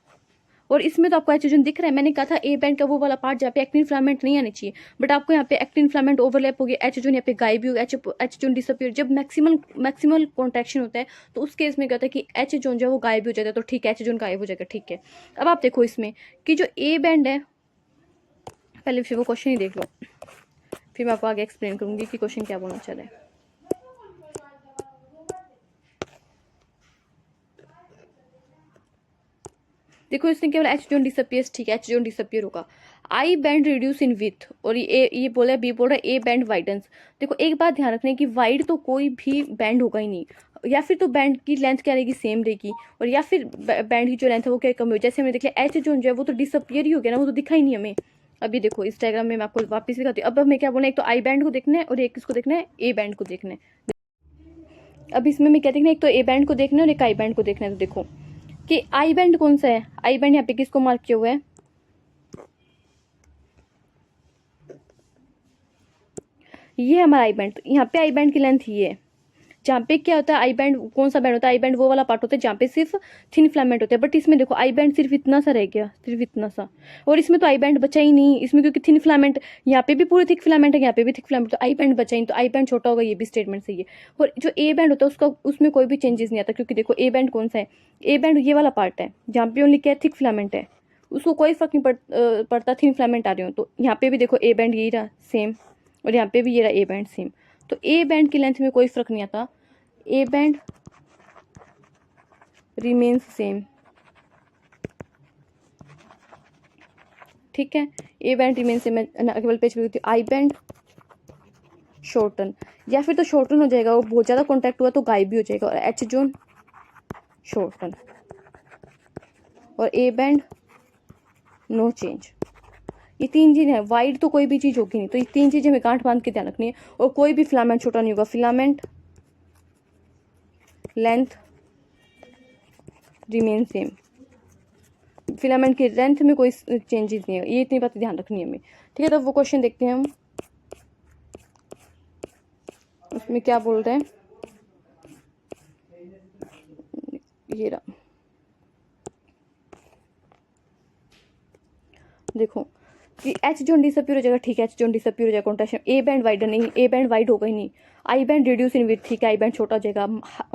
और इसमें तो आपको एचजोन दिख रहा है, मैंने कहा था ए बैंड का वो वाला पार्ट जहाँ पे एक्टिन फिलामेंट नहीं आनी चाहिए, बट आपको यहाँ पे एक्टिन फिलामेंट ओवरलैप हो गया, एचजोन यहाँ पे गायब भी हो गया, एचजोन डिसअपियर। जब मैक्सिमल कॉन्ट्रैक्शन होता है तो उस केस में क्या होता है कि एचजोन जो है वो गायब हो जाता है, तो ठीक है एचजोन गायब हो जाएगा, ठीक है। अब आप देखो इसमें कि जो ए बैंड है, पहले फिर वो क्वेश्चन ही देख लो, फिर मैं आपको आगे एक्सप्लेन करूंगी कि क्वेश्चन क्या बोलना चाह रहा है। देखो इसने केवल एचजोन डिसअपियर्स, ठीक है एचजोन डिसअपियर होगा। I band reduce in with, और ये बोला, बी बोल रहा है ए बैंड वाइडन्स। देखो एक बात ध्यान रखना है कि वाइड तो कोई भी बैंड होगा ही नहीं, या फिर तो बैंड की लेंथ क्या रहेगी, सेम रहेगी, और या फिर बैंड की जो लेंथ है वो क्या कम हो। जैसे हमने देख लिया एच जोन जो है वो तो डिसअपियर ही हो गया ना, वो तो दिखा ही नहीं हमें। अभी देखो इस डायग्राम में मैं आपको वापस दिखाती हूँ। अब हमें क्या बोलना है, एक तो आई बैंड को देखना है और एक किसको देखना है, ए बैंड को देखना है। अब इसमें मैं क्या देखना है, एक तो ए बैंड को देखना है और एक आई बैंड को देखना है। तो देखो कि आई बैंड कौन सा है, आई बैंड यहाँ पे किसको मार्क किया हुआ है, ये हमारा आई बैंड। तो यहाँ पे आई बैंड की लेंथ ये है, जहाँ पे क्या होता है आई बैंड, कौन सा बैंड होता है, आई बैंड वो वाला पार्ट होता है जहाँ पे सिर्फ थिन फिलामेंट होता है। बट इसमें देखो आई बैंड सिर्फ इतना सा रह गया, सिर्फ इतना सा, और इसमें तो आई बैंड बचा ही नहीं इसमें, क्योंकि थिन फिलामेंट यहाँ पे भी पूरे थिक फिलामेंट है, यहाँ पे भी थिक फिलामेंट, तो आई बैंड बचा ही, तो आई बैंड छोटा होगा, ये भी स्टेटमेंट सही है। और जो ए बैंड होता है उसका, उसमें कोई भी चेंजेस नहीं आता, क्योंकि देखो ए बैंड कौन सा है, ए बैंड ये वाला पार्ट है जहाँ पे ओनली क्या थिक फिलामेंट है, उसको कोई फर्क नहीं पड़ता थिन फिलामेंट आ रहे हो। तो यहाँ पे भी देखो ए बैंड यही रहा सेम, और यहाँ पे भी ये रहा ए बैंड सेम, तो ए बैंड की लेंथ में कोई फर्क नहीं आता, ए बैंड रिमेन्स सेम, ठीक है, ए बैंड रिमेन्स सेम। अगले पेज पे आई बैंड शॉर्टन, या फिर तो शॉर्टन हो जाएगा, वो बहुत ज़्यादा कॉन्टैक्ट हुआ तो गायब भी हो जाएगा, और एच जोन शॉर्टन, और ए बैंड नो चेंज। ये तीन चीज़ है, वाइड तो कोई भी चीज़ होगी नहीं, तो ये तीन चीज़ें हमें गांठ बांध के ध्यान रखनी है। और कोई भी फिलामेंट छोटा नहीं होगा, filament length remain same, filament की लेंथ में कोई चेंजेस नहीं है, ये इतनी बात ध्यान रखनी है हमें, ठीक है। तो वो क्वेश्चन देखते हैं हम, उसमें क्या बोल रहे हैं, ये रहा, देखो कि एच जोन डिसअपियर हो जाएगा, ठीक है एच जोन डिसअपियर हो जाएगा, कॉन्ट्रैक्शन। ए बैंड वाइडर नहीं, ए बैंड वाइड होगा ही नहीं। I band reduce in with, ठीक है आई बैंड छोटा हो जाएगा।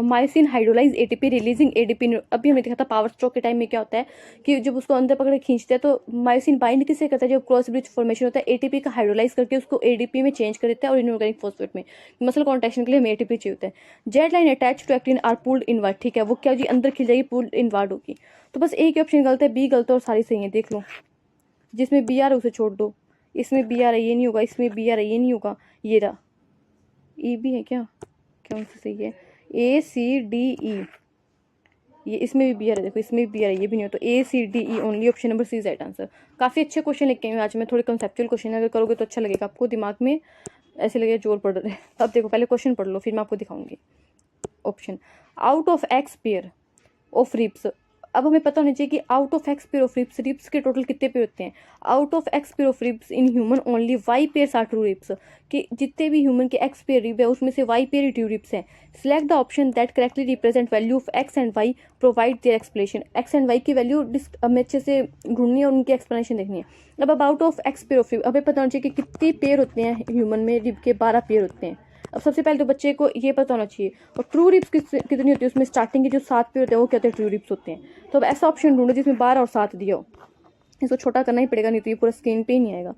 Myosin hydrolyse ATP releasing ADP, अभी हमने देखा था पावर स्ट्रोक के टाइम में क्या होता है कि जब उसको अंदर पकड़ खींचते हैं तो मायोसिन बाइंड किससे करता है, जब क्रॉस ब्रिज फॉर्मेशन होता है एटीपी का हाइड्रोलाइज करके उसको एडीपी में चेंज कर देता है, और इनऑर्गेनिक फॉस्फेट में। मसल कॉन्ट्रैक्शन के लिए हमें एटीपी चाहिए होता है। Z line attach to actin are pulled inward, ठीक है वो क्या जी अंदर खिल जाएगी, पुल्ड इनवर्ड होगी। तो बस एक ही ऑप्शन गलत है, बी गलत है और सारी सही है, देख लो। जिसमें बी आ रहा है उसे छोड़ दो, इसमें बी आ रहा है ये नहीं होगा, इसमें बी आ रहा है ये नहीं होगा, ये रहा ई भी है क्या, कौन सा सही है, ए सी डी ई, ये इसमें भी बी आ रहा है, देखो इसमें भी बी आ रहा है, ये भी नहीं हो, तो A C D E only, option number C is right answer. काफ़ी अच्छे क्वेश्चन लेके आई हूँ आज मैं, थोड़े कंसेप्चुअल क्वेश्चन अगर करोगे तो अच्छा लगेगा आपको, दिमाग में ऐसे लगेगा जोर पड़ रहा है। अब देखो पहले क्वेश्चन पढ़ लो फिर मैं आपको दिखाऊंगी option. Out of X pair of ribs, अब हमें पता होना चाहिए कि out of X pair of ribs, ribs के टोटल कितने पेयर होते हैं। Out of X pair of ribs in human only Y pair are true ribs, कि जितने भी ह्यूमन के एक्स पेयर रिप है उसमें से वाई पेयर ट्रू रिप्स हैं। Select the option that correctly represent value of X and Y, provide their explanation. X and Y की value हमें अच्छे से ढूंढनी है और उनकी एक्सप्लेनेशन देखनी है। अब about of X pair of rib, हमें पता होना चाहिए कि कितने पेयर होते हैं ह्यूमन में, रिप के 12 पेयर होते हैं। अब सबसे पहले तो बच्चे को ये पता होना चाहिए, और ट्रू रिप्स कितनी होती है, उसमें स्टार्टिंग के जो 7 पे होते हैं वो कहते हैं ट्रू रिप्स होते हैं। तो अब ऐसा ऑप्शन ढूंढो जिसमें 12 और 7 दिया हो, इसको छोटा करना ही पड़ेगा नहीं तो ये पूरा स्क्रीन पे ही नहीं आएगा।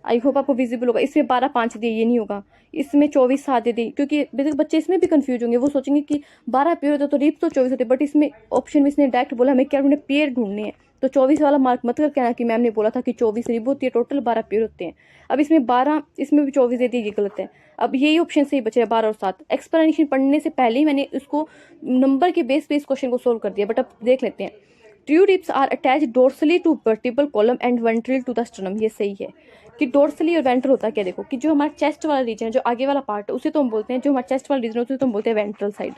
आई होप आपको विजिबल होगा। इसमें 12 5 दिए, ये नहीं होगा। इसमें 24 7 दिए, क्योंकि बच्चे इसमें भी कंफ्यूज होंगे, वो सोचेंगे कि 12 पेयर होते तो रिप्स तो 24 होते, बट इसमें ऑप्शन में इसने डायरेक्ट बोला हमें क्या ढूंढने, पेयर ढूंढने हैं। तो 24 वाला मार्क मत कर कहना कि मैम ने बोला था कि 24 रिप होती है, टोटल 12 पेयर होते हैं। अब इसमें 12, इसमें भी 24 दे दिए, ये गलत है। अब यही ऑप्शन सही बच रहा है 12 और 7। एक्सप्लेनेशन पढ़ने से पहले ही मैंने उसको नंबर के बेस पे इस क्वेश्चन को सोल्व कर दिया, बट अब देख लेते हैं। True ribs are attach dorsally to vertebral column and ventral to the sternum, ये सही है। कि डोर्सली और वेंट्रल होता है क्या, देखो कि जो हमारा चेस्ट वाला रीजन है, जो आगे वाला पार्ट है उसे तो हम बोलते हैं, जो हमारा चेस्ट वाला रीजन है उसे तो हम बोलते हैं वेंट्रल साइड।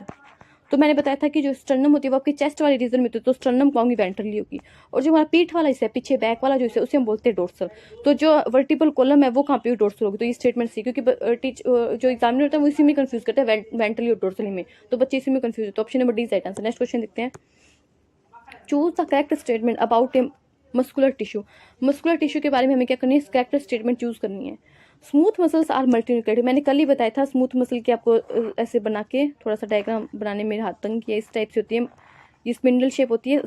तो मैंने बताया था कि जो स्टर्नम होती है वो आपकी चेस्ट वाले रीजन में होती है, तो स्टर्नम कहूँगी वेंट्रली होगी। और जो हमारा पीठ वाला हिस्सा है, पीछे बैक वाला जो हिस्सा है उसे हम बोलते हैं डोर्सल। तो जो वर्टिबल कॉलम है वो कहाँ पे डोर्सल होगी, तो ये स्टेटमेंट सी, क्योंकि जो एग्जामिनर होता है वो इसी में कंफ्यूज करता है वेंट्रली और डोर्सली में, तो बच्चे इसी में कंफ्यूज होते हैं। Option number D right answer. Next question देखते हैं। Choose the correct statement about muscular tissue, muscular tissue के बारे में हमें क्या करनी है, कैरेक्टर स्टेटमेंट चूज करनी है। स्मूथ मसल्स आर मल्टीन्यूक्लिएटेड, मैंने कल ही बताया था स्मूथ मसल की आपको ऐसे बना के थोड़ा सा डायग्राम बनाने में हाथ तंग किया, इस टाइप से होती है, ये स्पिंडल शेप होती है,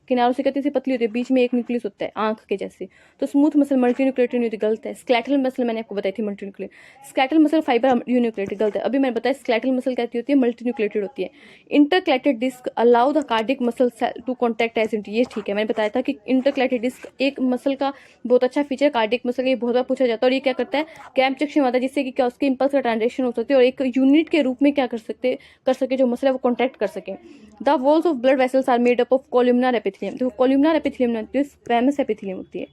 किनारों से कहते हैं पतली होती है, बीच में एक न्यूक्लियस होता है आंख के जैसे। तो स्मूथ मसल मल्टीन्यूक्लिएटेड नहीं होती, गलत है। स्केलेटल मसल मैंने आपको बताई थी मल्टीन्यूक्लिएटेड, स्केलेटल मसल फाइबर यूनिक्लिएटेड, गलत है। अभी मैंने बताया स्केलेटल मसल कहती होती है मल्टीन्यूक्लिएटेड होती है। Intercalated disc allow the cardiac muscle to contact as ये ठीक है, मैंने बताया था कि इंटरकलेटेड डिस्क एक मसल का बहुत अच्छा फीचर, कार्डिक मसल का ये बहुत बार पूछा जाता है, और ये क्या करता है, क्रैम्प सेक्शन होता है, जिससे कि क्या उसके इंपल्स का ट्रांजेक्शन हो सकती है और एक यूनिट के रूप में क्या कर सके जो मसल है वो कॉन्टैक्ट कर सके। The walls of blood vessels are made up of columnar epithelium, देखो कोलुमनार एपिथेलियम नहीं होती है, स्क्वैमस एपिथेलियम होती है।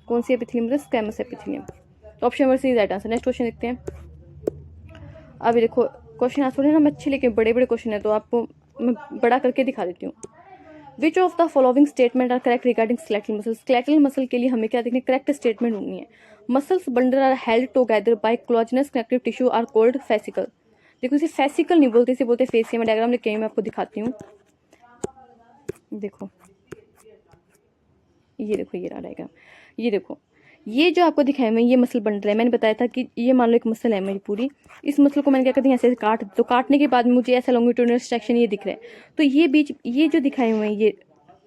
कौन सी एपिथेलियम होती है, स्क्वैमस एपिथेलियम। तो option number C is right answer. Next question देखते हैं। अभी देखो क्वेश्चन आंसर है ना मैं अच्छे, लेकिन बड़े बड़े क्वेश्चन है तो आपको मैं बड़ा करके दिखा देती हूँ। Which of the following statement are correct regarding skeletal muscle, skeletal muscle के लिए हमें क्या देखना, करेक्ट स्टेटमेंट ढूंढनी है। Muscles bundle are held together by collagenous connective tissue are called fascicle, देखो इसे फेसिकल नहीं बोलते, इसे बोलते फेसिया। मैं डायग्राम लेके आई, मैं आपको दिखाती हूँ। देखो ये देखो, ये रहा डायग्राम, ये देखो, ये जो आपको दिखाया मैं, ये मसल बंडल है। मैंने बताया था कि ये मान लो एक मसल है मेरी पूरी, इस मसल को मैंने क्या करती हूँ ऐसे काट, तो काटने के बाद मुझे ऐसा लॉन्गिट्यूडिनल सेक्शन ये दिख रहा है। तो ये बीच, ये जो दिखाए हुए हैं, ये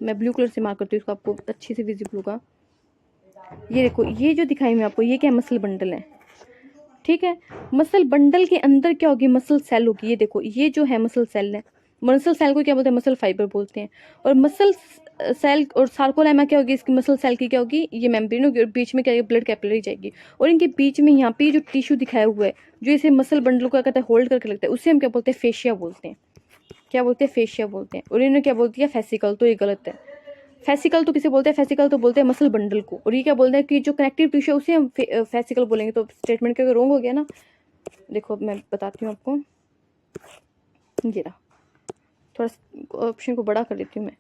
मैं ब्लू कलर से मार्क करती हूँ, इसको आपको अच्छे से विजिबल होगा। ये देखो, ये जो दिखाई हुई आपको, ये क्या मसल बंडल है, ठीक है। मसल बंडल के अंदर क्या होगी, मसल सेल होगी। ये देखो, ये जो है मसल सेल है, मसल सेल को क्या बोलते हैं, मसल फाइबर बोलते हैं। और मसल सेल और सार्कोलेमा क्या होगी, इसकी मसल सेल की क्या होगी, ये मेम्ब्रेन होगी, और बीच में क्या ब्लड कैपिलरी जाएगी, और इनके बीच में यहाँ पे जो टिश्यू दिखाया हुआ है, जो इसे मसल बंडल को क्या कहता है, होल्ड करके लगता है, उसे हम क्या बोलते हैं, फेशिया बोलते हैं। क्या बोलते हैं, फेशिया बोलते हैं। और इन्होंने क्या बोलती है, फेसिकल, तो ये गलत है। फेसिकल तो किसे बोलते हैं, फेसिकल तो बोलते हैं मसल बंडल को। और ये क्या बोलते हैं कि जो कनेक्टिव टिश्यू है उसे हम फेसिकल बोलेंगे, तो स्टेटमेंट क्या रॉन्ग हो गया ना। देखो मैं बताती हूँ आपको, ये रहा, थोड़ा ऑप्शन को बड़ा कर देती हूँ मैं।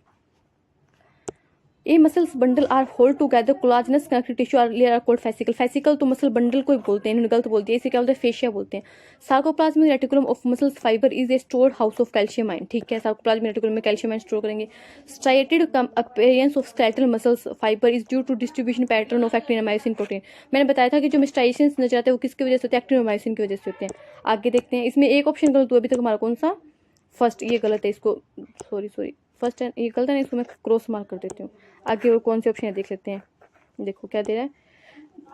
A muscles bundle are hold together collagenous connective tissue are layer are called fascicle, fascicle तो मसल बंडल को ही बोलते हैं, इन्होंने गलत बोल दिया, इसे क्या बोलते हैं, फेशिया बोलते हैं। Sarcoplasmic reticulum of muscles fibre is a stored house of calcium ion, ठीक है, सार्कोप्लाज्मिक रेटिकुलम में कैल्शियम आयन स्टोर करेंगे। Striated appearance of skeletal muscles fibre is due to distribution pattern of actin myosin protein, मैंने बताया था कि जो striations नजर आते हैं वो किसकी वजह से होते हैं, एक्टिन मायोसिन की वजह से होते हैं। आगे देखते हैं, इसमें एक ऑप्शन गलत हुआ अभी तक हमारा, कौन सा, फर्स्ट, ये गलत है, इसको सॉरी फर्स्ट है ये गलत है ना, इसको मैं क्रॉस मार्क कर देती हूँ। आगे और कौन से ऑप्शन है देख लेते हैं। देखो क्या दे रहा है,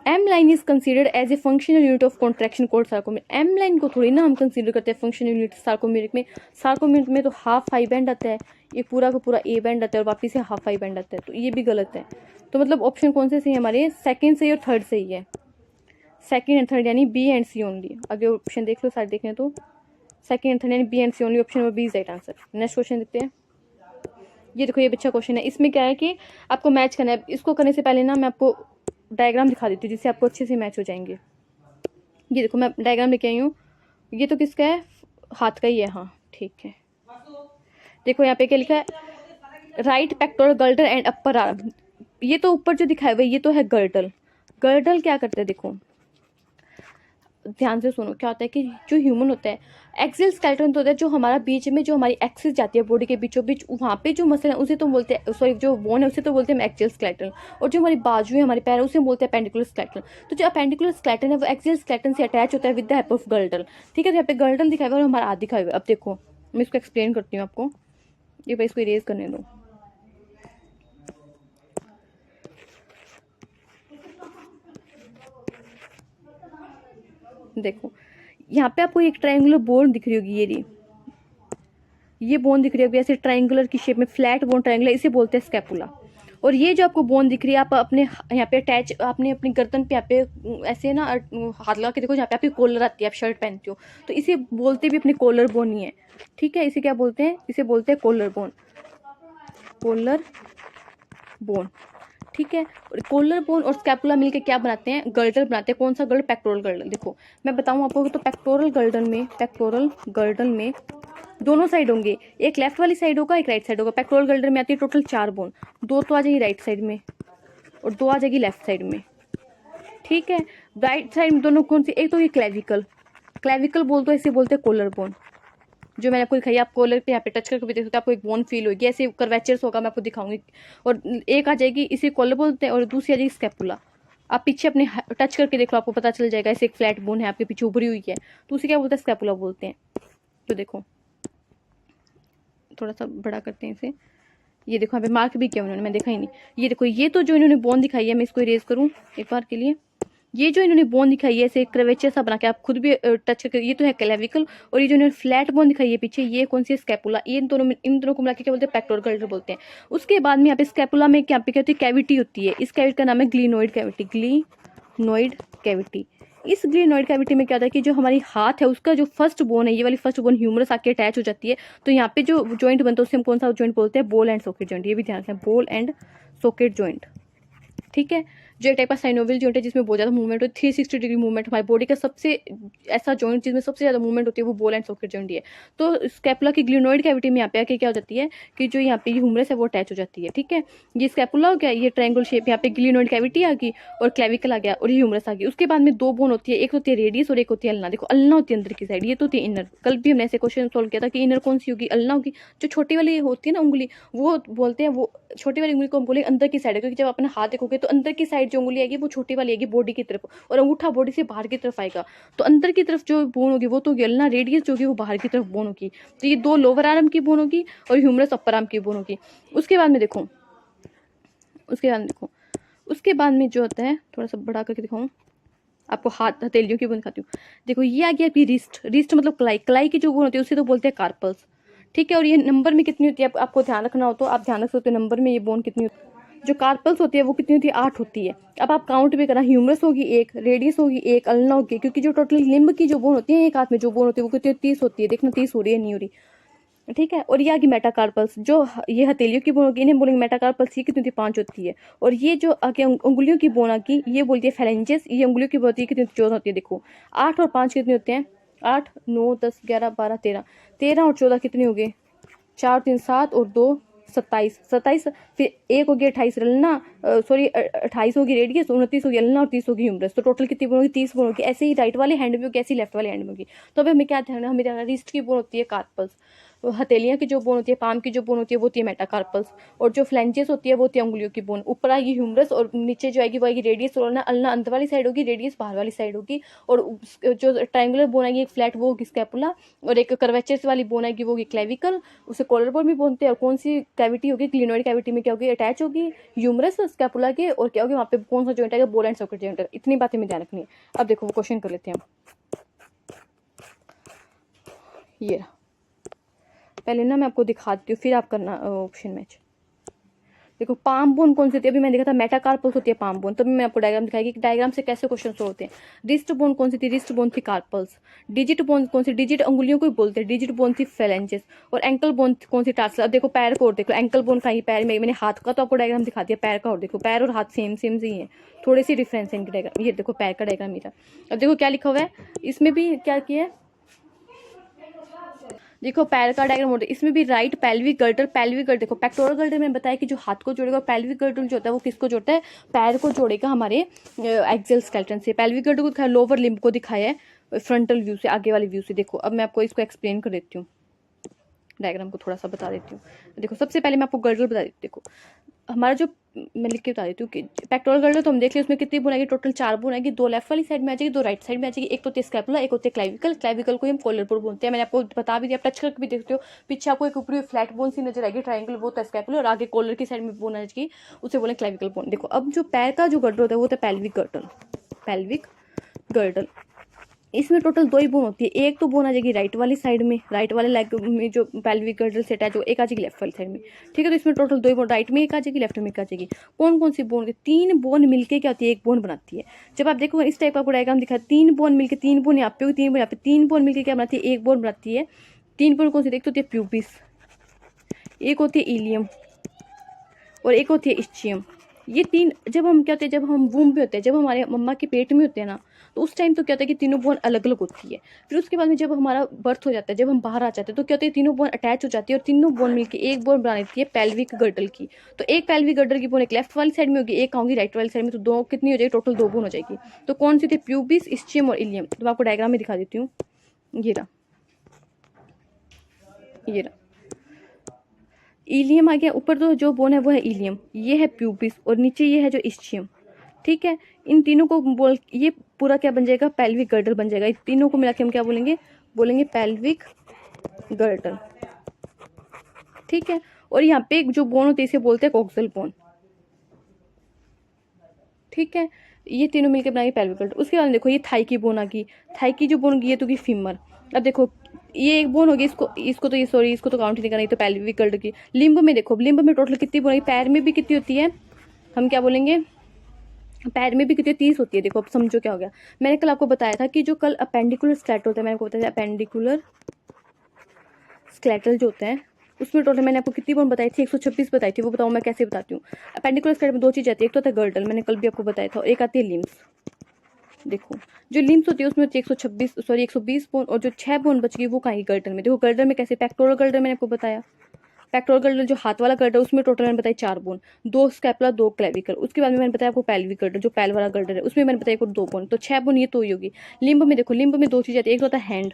M line is considered as a functional unit of contraction called sarcomere, M line को थोड़ी ना हम कंसीडर करते हैं फंक्शनल यूनिट सार्कोमेरिक में। सार्कोमेरिक में तो हाफ आई बैंड आता है, ये पूरा का पूरा ए बैंड आता है, और वापिस से हाफ आई बैंड आता है, तो ये भी गलत है। तो मतलब ऑप्शन कौन से सही है हमारे, सेकंड सही और थर्ड सही है, सेकंड एंड थर्ड यानी बी एंड सी ओनली। आगे ऑप्शन देख लो साइड देखें तो सेकंड एंड थर्ड यानी B and C only, option number B is right answer. Next question देखते हैं। ये देखो, ये अच्छा क्वेश्चन है, इसमें क्या है कि आपको मैच करना है। इसको करने से पहले ना मैं आपको डायग्राम दिखा देती हूँ जिससे आपको अच्छे से मैच हो जाएंगे। ये देखो मैं डायग्राम लेके आई हूँ, ये तो किसका है, हाथ का ही है, हाँ ठीक है। देखो यहाँ पे क्या लिखा है, right pectoral girdle and upper arm, ये तो ऊपर जो दिखाया हुआ है ये तो है गर्डल। गर्डल क्या करते हैं, देखो ध्यान से सुनो, क्या होता है कि जो ह्यूमन होता है, एक्सियल स्केलेटन तो होता है जो हमारा बीच में, जो हमारी एक्सिस जाती है बॉडी के बीचों बीच, वहाँ पे जो मसल है उसे तो बोलते हैं, सॉरी जो बोन है उसे तो बोलते हैं एक्सियल स्केलेटन, और जो हमारी बाजू है, हमारे पैर है, उसे बोलते हैं अपेंडिकुलर स्केलेटन। तो जो अपेंडिकुलर स्केलेटन है वो एक्सियल स्केलेटन से अटैच होता है with the help of girdle, ठीक है। तो यहाँ पे गर्डल दिखाया हुआ है और हमारा हाथ दिखाया हुआ है। अब देखो मैं इसको एक्सप्लेन करती हूँ आपको, ये भाई इसको इरेज करने दो। देखो यहाँ पे आपको एक ट्रायंगुलर बोन दिख रही होगी, ये बोन दिख रही होगी ऐसे ट्रायंगुलर की शेप में, फ्लैट बोन ट्रायंगुलर, इसे बोलते हैं स्कैपुला। और ये जो आपको बोन दिख रही है, आप अपने यहाँ पे अटैच, आपने अपनी गर्दन पे यहाँ पे ऐसे ना हाथ लगा के देखो, जहाँ पे आपकी कॉलर आती है, आप शर्ट पहनते हो, तो इसे बोलते भी अपनी कॉलर बोन ही है, ठीक है। इसे क्या बोलते हैं, इसे बोलते हैं कॉलर बोन, कॉलर बोन, ठीक है। और कॉलर बोन और स्कैपुला मिलके क्या बनाते हैं, गर्डल बनाते हैं। कौन सा गर्डल, पेक्टोरल गर्डल। देखो मैं बताऊं आपको, तो पेक्टोरल गर्डल में दोनों साइड होंगे, एक लेफ्ट वाली साइड होगा, एक राइट साइड होगा। पेक्टोरल गर्डल में आती है टोटल 4 बोन, 2 तो आ जाएगी राइट साइड में और 2 आ जाएगी लेफ्ट साइड में, ठीक है। राइट साइड में दोनों कौन सी, एक तो ये क्लेविकल बोलते हैं, इसे बोलते हैं कॉलर बोन, जो मैंने आपको दिखाई, आप कॉलर पे यहाँ पे टच करके भी देख सकते हैं, आपको एक बोन फील होगी, ऐसे कर्वेचर्स होगा, मैं आपको दिखाऊंगी। और एक आ जाएगी, इसे कॉलर बोलते हैं, और दूसरी आ जाएगी स्कैपुला। आप पीछे अपने टच करके देख लो, आपको पता चल जाएगा, ऐसे एक फ्लैट बोन है आपके पीछे उभरी हुई है, तो उसे क्या बोलते हैं, स्कैपुला बोलते हैं। तो देखो थोड़ा सा बड़ा करते हैं इसे, ये देखो यहाँ पे मार्क भी किया उन्होंने, मैं देखा ही नहीं। ये देखो, ये तो जो इन्होंने बोन दिखाई है, मैं इसको इरेज करूँ एक बार के लिए। ये जो इन्होंने बोन दिखाई है ऐसे क्रेवेचर सा बना के, आप खुद भी टच करके, ये तो है क्लेविकल। और ये जो इन्होंने फ्लैट बोन दिखाई है पीछे, ये कौन सी है, स्कैपुला। ये इन दोनों को मिला के क्या बोलते हैं, पेक्टोरल गल्टर बोलते हैं। उसके बाद में यहाँ पे स्कैपुला में क्या पे क्या होती है, कैविटी होती है। इस कैविटी का नाम है ग्लिनोइड कैविटी, ग्लिनोइड कैविटी। इस ग्लिनोइड कैविटी में क्या होता है कि जो हमारी हाथ है उसका जो फर्स्ट बोन है, ये वाली फर्स्ट बोन ह्यूमरस आके अटैच हो जाती है। तो यहाँ पे जो जॉइंट बनता है उसे हम कौन सा जॉइंट बोलते हैं, बॉल एंड सॉकेट जॉइंट। ये भी ध्यान रखें, बॉल एंड सॉकेट जॉइंट, ठीक है। जो एक टाइप का साइनोवियल जॉइंट है जिसमें बहुत ज़्यादा मूवमेंट होती है, 360 डिग्री मूवमेंट। हमारी बॉडी का सबसे ऐसा जॉइंट जिसमें सबसे ज़्यादा मूवमेंट होती है वो बॉल एंड सॉकेट जॉइंट है। तो स्कैपुला की ग्लिनोइड कैविटी में यहाँ पे आके क्या हो जाती है कि जो यहाँ पे ह्यूमरस है वो अटैच हो जाती है, ठीक है। ये स्कैपुला हो गया, ये ट्रायंगल शेप, यहाँ पे ग्लिनोइड कैविटी आ गई और क्लेविकल आ गया और ये ह्यूमरस आ गई। उसके बाद में दो बोन होती है, एक होती है रेडियस और एक होती है अल्ना। देखो अल्ना होती है अंदर की साइड, ये तो होती है इनर। कल भी हमने ऐसे क्वेश्चन सोल्व किया था कि इनर कौन सी होगी, अल्ना होगी। जो छोटी वाली होती है ना उंगली, वो बोलते हैं, वो छोटी वाली उंगली को हम बोलेंगे अंदर की साइड है, क्योंकि जब अपना हाथ देखोगे तो अंदर की साइड जो उंगली आएगी वो छोटी वाली आएगी बॉडी की तरफ, और अंगूठा बॉडी से बाहर की तरफ आएगा। तो अंदर की तरफ जो बोन होगी वो तो होगी अल्ना, रेडियस जो होगी वो बाहर की तरफ बोन होगी। तो ये दो लोअर आर्म की बोन होगी और ह्यूमरस अपर आर्म की बोन होगी। उसके बाद में देखो, उसके बाद में जो होता है, थोड़ा सा बड़ा करके दिखाऊं आपको, हाथ हथेलियों की बोन दिखाती हूँ। देखो ये आ गया आपकी रिस्ट। रिस्ट मतलब कलाई, कलाई की जो बोन होती है उसे तो बोलते हैं कार्पल्स, ठीक है। और ये नंबर में कितनी होती है, आपको ध्यान रखना हो तो आप ध्यान रख सकते हो नंबर में ये बोन कितनी होती है। जो कार्पल्स होती है वो कितनी होती है, 8 होती है। अब आप काउंट भी करना, ह्यूमरस होगी एक, रेडियस होगी एक, अल्ना होगी, क्योंकि जो टोटल लिम्ब की जो बोन होती है एक हाथ में जो बोन होती है वो कितनी 30 होती है। देखना 30 हो रही है नहीं हो रही, ठीक है। और ये आगे मेटाकार्पल्स, जो ये हथेलियों की बोन होगी इन्हें बोलेंगे मेटाकार्पल्स, ये कितनी होती है 5 होती है। और ये जो आगे उंगलियों की बोन आगी ये बोलती है फेलेंजेस, ये उंगलियों की बोन होती है कितनी 14 होती है। देखो 8 और 5 कितने होते हैं, 8 9 10 11 12 13, 13 और 14 कितने हो गए, 4 3 7 और 2 27, 27 फिर एक होगी 28 अल्ना, सॉरी 28 होगी रेडियस, 29 होगी अल्ना और 30 होगी ह्यूमरस। तो टोटल कितनी बोन होगी, 30 बोन होगी। ऐसे ही राइट वाले हैंड में होगी, ऐसे ही लेफ्ट वाले हैंड में होगी। तो अभी हमें क्या ध्यान है, हमें रिस्ट की बोन होती है कार्पल्स, हथेलियां की जो बोन होती है, पाम की जो बोन होती है वो होती है मेटाकार्पल्स, और जो फ्लेंजेस होती है वो होती है उंगलियों की बोन। ऊपर आएगी ह्यूमरस और नीचे जो आएगी वो आएगी रेडियस, और अल्ना अंदर वाली साइड होगी, रेडियस बाहर वाली साइड होगी। और जो ट्रायंगुलर बोन आएगी एक फ्लैट वो होगी स्कैपुला, और एक कर्वेचर्स वाली बोन आएगी वो होगी क्लेविकल, उसे कॉलर बोन भी बोलते हैं। और कौन सी कैविटी होगी, ग्लिनोइड कैविटी में क्या होगी, अटैच होगी ह्यूमरस स्कैपुला के, और क्या होगी वहाँ पे कौन सा जॉइंट आएगा, बॉल एंड सॉकेट जॉइंट। इतनी बातें में ध्यान रखनी है। अब देखो वो क्वेश्चन कर लेते हैं, ये रहा। पहले ना मैं आपको दिखाती हूँ फिर आप करना ऑप्शन मैच। देखो पाम बोन कौन सी होती है, अभी मैंने देखा था मेटाकार्पल्स होती है पाम बोन, तभी मैं आपको डायग्राम दिखाएगी कि डायग्राम से कैसे क्वेश्चन सोल्व होते हैं। रिस्ट बोन कौन सी थी, रिस्ट बोन थी कार्पल्स। डिजिट बोन कौन सी, डिजिट अंगुलियों को ही बोलते हैं, डिजिट बोन थी फेलेंजेस। और एंकल बोन कौन सी, टार्सल। अब देखो पैर को और देखो, एंकल बोन का ही पैर में, मैंने हाथ का तो आपको डायग्राम दिखा दिया, पैर का और देखो, पैर और हाथ सेम सेम से ही है, थोड़ी सी डिफरेंस है इनके डायग्राम। ये देखो पैर का डायग्राम मेरा। अब देखो क्या लिखा हुआ है, इसमें भी क्या किया है, देखो पैर का डायग्राम होता है, इसमें भी right pelvic girder, pelvic girder देखो, पेक्टोरल गर्डर में बताया कि जो हाथ को जोड़ेगा, पेल्विक गर्डर जो होता है वो किसको जोड़ता है, पैर को जोड़ेगा हमारे एक्सियल स्केलेटन से। पेल्विक गर्डर को दिखाया, लोअर लिम्ब को दिखाया है फ्रंटल व्यू से, आगे वाले व्यू से। देखो अब मैं आपको इसको एक्सप्लेन कर देती हूँ, डायग्राम को थोड़ा सा बता देती हूँ। देखो सबसे पहले मैं आपको गर्डर बता देती हूँ। देखो हमारा जो, मैं लिख के बता देती हूँ कि पेक्टोरल गर्डर तो हम देख लिया, उसमें कितनी बोन आएगी, टोटल 4 बोन आएगी, 2 लेफ्ट वाली साइड में आ जाएगी, 2 राइट साइड में आ जाएगी। एक तो होती है स्कैपुला, एक होती है क्लेविकल। क्लेविकल को हम कॉलर बोन बोलते हैं, मैंने आपको बता भी दिया, टच करके भी देखते हो। पीछे आपको एक ऊपरी फ्लैट बोन सी नजर आएगी ट्रायंगल, वो होता है स्कैपुला, और आगे कॉलर की साइड में बोन आ जाएगी, उसे बोले क्लेविकल बोन। देखो अब जो पैर का जो गर्डर होता है वो होता है पेल्विक गर्डल, पेल्विक गर्डल। इसमें टोटल 2 ही बोन होती है, एक तो बोन आ जाएगी राइट वाली साइड में, राइट वाले लेग में जो पेल्विक गर्डल से अटैच हो, एक आ जाएगी लेफ्ट वाली साइड में, ठीक है। तो इसमें टोटल 2 ही बोन, राइट में एक आ जाएगी, लेफ्ट में एक आ जाएगी। कौन कौन सी बोन, 3 बोन मिलके क्या होती है, एक बोन बनाती है। जब आप देखो इस टाइप का डायग्राम दिखा, 3 बोन मिलकर, 3 बोन यहाँ पे होगी, 3 बोन यहाँ पे, 3 बोन मिलकर क्या बनाती है, एक बोन बनाती है। 3 बोन कौन सी, एक तो होती है प्यूबिस, एक होती है इलियम, और एक होती है इस्चियम। ये 3 जब हम क्या होते हैं, जब हम वूम में होते हैं, जब हमारे मम्मा के पेट में होते हैं ना, तो उस टाइम तो क्या होता है कि तीनों बोन अलग अलग होती है। फिर उसके बाद में जब हमारा बर्थ हो जाता है, जब हम बाहर आ जाते हैं, तो क्या होता है तीनों बोन अटैच हो जाती है, और तीनों बोन मिलकर एक बोन बना देती है पेल्विक गर्डल की। तो एक पेल्विक गर्डल की बोन एक लेफ्ट वाली साइड में होगी, एक होगी राइट वाली साइड में, तो 2 कितनी हो जाएगी, टोटल 2 बोन हो जाएगी। तो कौन सी थी, प्यूबिस, इस्चियम और इलियम। तो मैं आपको डायग्राम में दिखा देती हूँ, ये रहा। ये रहा इलियम आ गया। ऊपर तो जो बोन है वो है इलियम, ये है प्यूबिस और नीचे ये है जो इस्चियम। ठीक है, इन तीनों को बोल ये पूरा क्या बन जाएगा, पेल्विक गर्डल बन जाएगा। इन तीनों को मिला के हम क्या बोलेंगे, बोलेंगे पेल्विक गर्डल। ठीक है, और यहाँ पे जो बोन होती है इसे बोलते हैं कोक्सल बोन। ठीक है, ये तीनों मिलकर बनाएंगे पेल्विक गर्डल। उसके बाद देखो ये थाई की बोन आ गई। थाई की जो बोन होगी ये तो की फीमर। अब देखो ये एक बोन होगी, इसको तो ये सॉरी इसको तो काउंट नहीं करना, ये तो पेल्विक गर्डल की। लिम्ब में देखो, लिम्ब में टोटल कितनी बोन होगी, पैर में भी कितनी होती है, हम क्या बोलेंगे, पैर में भी कितनी 30 होती है। देखो अब समझो क्या हो गया। मैंने कल आपको बताया था कि जो कल अपेंडिकुलर स्केलेटल होता है, मैंने आपको बताया था अपेंडिकुलर स्केलेटल जो होता है उसमें टोटल मैंने आपको कितनी बोन बताई थी, 126 बताई थी। वो बताऊँ मैं कैसे बताती हूँ। अपेंडिकुलर स्केलेटल में दो चीज़ आती है, एक तो होता है गर्डल, मैंने कल भी आपको बताया था, और एक आती है लिम्स। देखो जो लिम्स होती है उसमें होती है 126 सॉरी 120 बोन, और जो 6 बोन बच गई वो कहीं गर्डल में। देखो गर्डल में कैसे, पेक्टोरल गर्डल मैंने आपको बताया, पेक्टोरल गर्डल जो हाथ वाला गर्डल उसमें टोटल मैंने बताया 4 बोन, 2 स्कैपुला 2 क्लेविकल। उसके बाद में मैंने बताया आपको पेल्विक गर्डल जो पैल वाला गर्डल है उसमें मैंने बताया आपको 2 बोन, तो 6 बोन ये तो ही होगी। लिम्ब में देखो, लिम्ब में दो चीज़ आती है, एक होता है हैंड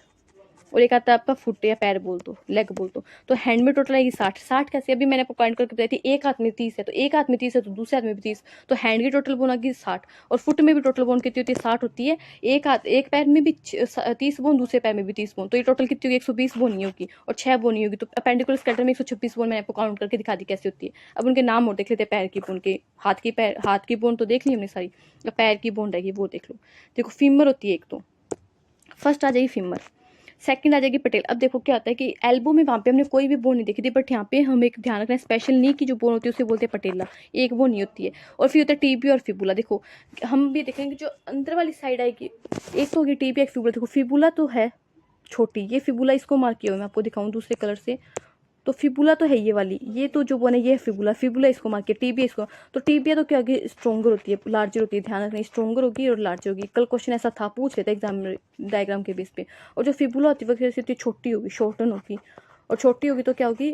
और एक आता है आपका फुट या पैर बोल दो, लेग बोल दो। तो हैंड में टोटल आएगी 60। 60 कैसे, अभी मैंने आपको पॉइंट करके बताई थी, एक हाथ में 30 है तो एक हाथ में 30 है तो दूसरे हाथ में भी 30, तो हैंड की टोटल बोन आएगी 60। और फुट में भी टोटल बोन कितनी होती है, 60 होती है। एक हाथ एक पैर में भी 30 बोन, दूसरे पैर में भी 30 बोन, तो ये टोटल कितनी होगी, 120 बोन ही होगी और 6 बोन ही होगी। तो अपेंडिकुलर स्केलेटल में 126 बोन मैंने आपको काउंट करके दिखा दी कैसे होती है। अब उनके नाम और देख लेते हैं, पैर की बोन के, हाथ की बोन तो देख ली हमने सारी, पैर की बोन रहेगी वो देख लो। देखो फीमर होती है एक, तो फर्स्ट आ जाएगी फीमर, सेकंड आ जाएगी पटेल। अब देखो क्या होता है कि एल्बो में वहाँ पे हमने कोई भी बोन नहीं देखी थी, बट यहाँ पे हम एक ध्यान रखना है, स्पेशल नी की जो बोन होती है उसे बोलते हैं पटेला, एक बोन नहीं होती है। और फिर होता है टीबी और फिबुला। देखो हम भी देखेंगे जो अंदर वाली साइड आएगी, एक तो होगी टीबी एक फिबुला। देखो फिबुला तो है छोटी, ये फिबुला इसको मार्क किया हुआ मैं आपको दिखाऊं दूसरे कलर से, तो फिबुला तो है ये वाली, ये तो जो बोन है ये है फिबुला, फिबुला इसको मार्क किया, टीबी इसको। तो टीबिया तो क्या होगी, स्ट्रोंगर होती है, लार्जर होती है, ध्यान रखना स्ट्रोंगर होगी और लार्जर होगी। कल क्वेश्चन ऐसा था, पूछ लेता एग्जाम में डायग्राम के बेस पे। और जो फिबुला होती है वो कैसी होती है, छोटी होगी, शॉर्टन होगी, और छोटी होगी तो क्या होगी,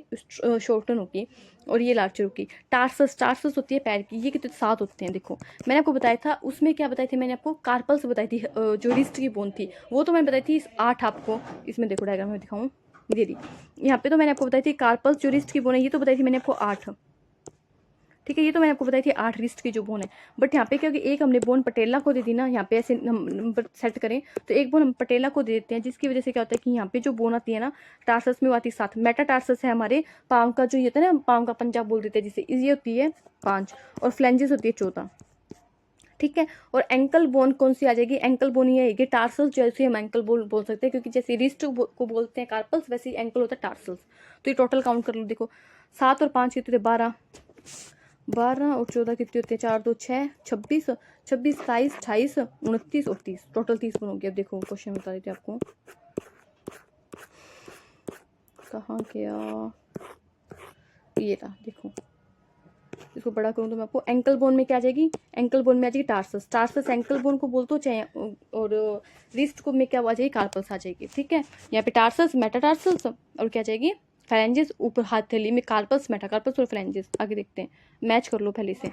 शॉर्टन होगी, और ये लार्जर होगी। टार्सस, टार्सस होती है पैर की, ये कितने 7 होते हैं। देखो मैंने आपको बताया था, उसमें क्या बताई थी मैंने आपको, कार्पल्स बताई थी, जो रिस्ट की बोन थी वो तो मैंने बताई थी 8 आपको। इसमें देखो डायग्राम में दिखाऊँ, दे दी यहाँ पे, तो मैंने आपको बताई थी कार्पल्स जो रिस्ट की बोन है, ये तो बताई थी मैंने आपको 8। ठीक है, ये तो मैंने आपको बताई थी 8 रिस्ट की जो बोन है। बट यहाँ पे क्योंकि एक हमने बोन पटेला को दे दी ना, यहाँ पे ऐसे नंबर सेट करें तो एक बोन हम पटेला को दे देते हैं, जिसकी वजह से क्या होता है कि यहाँ पे जो बोन आती है ना टार्सस में वो आती है 7। मेटा टार्सस है हमारे पाँव का, जो ये होता है ना पाँव का पंजा बोल देते हैं जिसे, ये होती है 5 और फ्लेंजेस होती है 14। ठीक है, और एंकल बोन कौन सी आ जाएगी, एंकल बोन ही आएगी। टार्सल्स जैसे हम एंकल बोल सकते हैं, क्योंकि जैसे रिस्ट को बोलते हैं कार्पल्स, वैसे ही एंकल होता है टार्सल्स। तो ये टोटल काउंट कर लो, देखो 7 और 5 कितने, 12, 12 और 14 कितने होते हैं, 4 2 6, 26, 26 27 28 29 और 30, टोटल 30 बोन हो गया। अब देखो क्वेश्चन बता देते आपको, कहाँ गया, ये रहा। देखो इसको बड़ा करूँ तो मैं आपको, एंकल बोन में क्या आ जाएगी, एंकल बोन में आ जाएगी टार्सस, टार्सस एंकल बोन को बोलते हो चाहे, और रिस्ट को में क्या आ जाएगी, कार्पल्स आ जाएगी। ठीक है, यहाँ पे टार्सस, मेटाटार्सस और क्या आ जाएगी, फ्लैंजेस, ऊपर हथेली में कार्पल्स, मेटाकार्पल्स और फ्लैंजेस। आगे देखते हैं, मैच कर लो पहले से,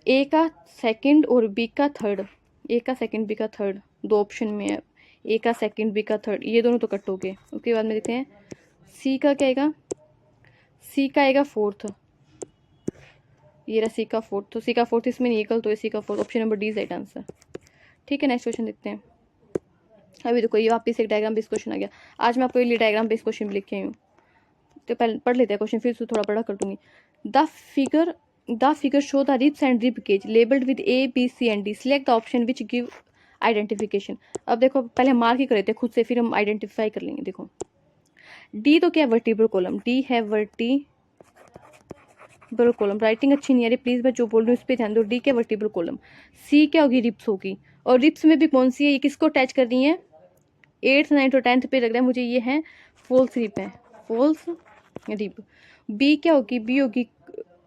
ए का सेकंड और बी का थर्ड, ए का सेकंड बी का थर्ड, दो ऑप्शन में है, ए का सेकंड बी का थर्ड, ये दोनों तो कट हो गए। उसके बाद में देखते हैं सी का क्या आएगा, सी का आएगा फोर्थ, ये रहा सी का फोर्थ, तो सी का फोर्थ इसमें नहीं निकल, तो सी का fourth, option number D is right answer. ठीक है, नेक्स्ट क्वेश्चन देखते हैं। अभी देखो ये वापस एक डायग्राम बेस्ड क्वेश्चन आ गया। आज मैं आपको ये डायग्राम बेस्ड क्वेश्चन भी लिख के आई हूँ, तो पहले पढ़ लेते हैं क्वेश्चन, फिर से थोड़ा बड़ा कर दूंगी। The figure show the ribs and rib cage labelled with A B C and D, select the option which give identification. अब देखो पहले मार्क ही कर लेते हैं खुद से, फिर हम आइडेंटिफाई कर लेंगे। देखो डी तो क्या है, वर्टिब्रल कॉलम, डी है वर्टिब्रल कॉलम, राइटिंग अच्छी नहीं आ रही प्लीज, मैं जो बोल रही हूँ इस पर ध्यान दो। डी क्या, वर्टिब्रल कॉलम। सी क्या होगी, रिब्स होगी, और रिब्स में भी कौन सी है, ये किसको अटैच कर रही है, 8th 9th और 10th पे लग रहा है मुझे, ये है फॉल्स रिब है, फॉल्स रिब। बी क्या होगी, बी होगी,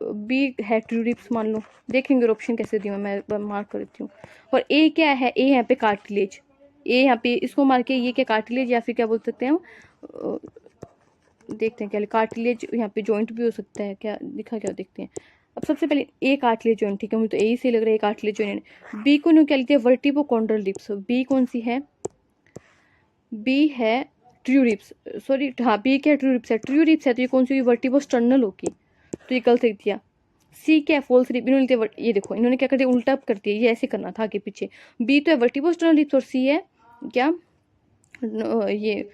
बी है ट्रू रिब्स मान लो, देखेंगे ऑप्शन कैसे दी मैं मार्क कर देती हूँ। और ए क्या है, ए यहाँ पे कार्टिलेज, ए यहाँ पे इसको मार के, ये क्या कार्टिलेज या फिर क्या बोल सकते हैं हम, देखते हैं क्या, कार्टिलेज यहाँ पे जॉइंट भी हो सकता है, क्या दिखा क्या देखते हैं। अब सबसे पहले ए कार्टिलेज जॉइंट, ठीक है मुझे तो ए से लग रहा है कार्टिलेज जॉइंट। बी को क्या लिखते हैं, वर्टिब्रोकॉन्ड्रल रिब्स, बी कौन सी है, बी है ट्रू रिप्स, सॉरी हाँ बी क्या ट्रू रिप्स है, ट्रू रिप्स है तो ये कौन सी वर्टिब्रोस्टर्नल होगी, तो ये गलत लिख दिया। सी क्या है फॉल्स रिप, इन्होंने ये देखो इन्होंने क्या कर दिया उल्टा कर दिया, ये ऐसे करना था आगे पीछे। बी तो है वर्टिब्रोस्टर्नल रिप्स और सी है क्या ये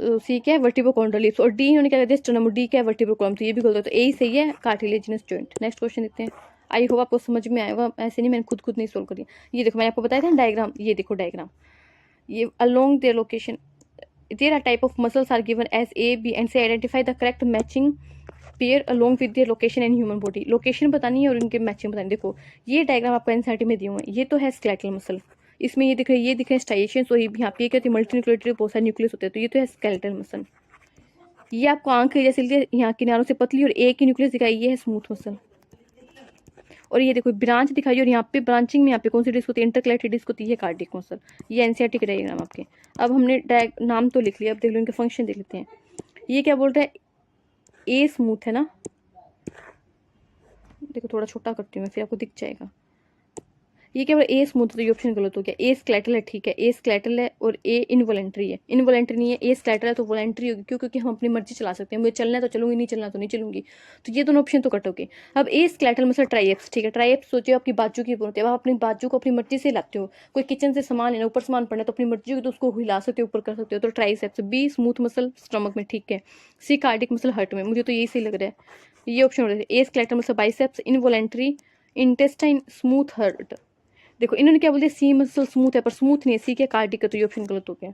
सी क्या है वर्टिब्रोकॉन्ड्रल लिप्स, और डी इन्होंने क्या कर दिया स्टर्नम, डी क्या है वर्टिब्रल कॉलम, तो ये भी गलत है, तो ए ही सही है कार्टिलेजिनस जॉइंट। नेक्स्ट क्वेश्चन देखते हैं, आई होप आपको समझ में आएगा, ऐसे नहीं मैंने खुद नहीं सोल्व करी। ये देखो मैंने आपको बताया था डायग्राम, ये देखो डायग्राम, ये along their location there are type of muscles are given as A B and C identify the correct matching pair along with their location in human body, location बतानी है और इनके मैचिंग बतानी। देखो ये डायग्राम आपको NCERT में दिए हुए हैं, ये तो है स्केलेटल मसल, इसमें ये दिख रहे हैं, ये दिख रहे हैं स्ट्राइएशंस, और यहाँ पे क्या होती है मल्टीन्यूक्लियोटाइड बहुत सारे न्यूक्लियस होते हैं, तो ये तो है स्केलेटल मसल। ये आपको आंख के जैसे यहाँ किनारों से पतली और एक ही न्यूक्लियस दिखाई, ये है स्मूथ मसल। और ये देखो ब्रांच दिखाई, और यहाँ पे ब्रांचिंग में यहाँ पे कौन सी डिस्क होती है इंटरकलेटेड डिस्क होती है कार्डियक मसल। ये एनसीईआरटी का डायग्राम आपके। अब हमने नाम तो लिख लिया, अब देख लो इनके फंक्शन देख लेते हैं। ये क्या बोल रहा है ए स्मूथ है ना, देखो थोड़ा छोटा करती हूँ मैं फिर आपको दिख जाएगा। ये क्या ए स्मूथ, तो ये ऑप्शन गलत हो गया, ए स्केलेटल है, ठीक है ए स्केलेटल है और ए इनवॉलेंट्री है, इनवॉलेंट्री नहीं है, ए स्केलेटल है तो वॉलेंट्री होगी, क्यों क्योंकि हम अपनी मर्जी चला सकते हैं, मुझे चलना है तो चलूंगी, नहीं चलना तो नहीं चलूंगी, तो ये दोनों ऑप्शन तो कट हो गए। अब ए स्केलेटल मतलब ट्राइएप्स, ठीक है ट्राइएप्स सोचिए आपकी बाजू की बोलते हैं, आप अपनी बाजू को अपनी मर्जी से हिलाते हो, कोई किचन से सामान लेना ऊपर सामान पड़ना तो अपनी मर्जी हो तो उसको हिला सकते हो ऊपर कर सकते हो, तो triceps. Be smooth muscle stomach में, ठीक है। सी कार्डिक मसल हर्ट में, मुझे तो यही सही लग रहा है, ये ऑप्शन हो रहा है। A skeletal muscle biceps, involuntary intestine smooth heart. देखो इन्होंने क्या बोल दिया सी मसल स्मूथ है पर स्मूथ नहीं है, सी के कार्डिक, तो ये ऑप्शन गलत हो गया।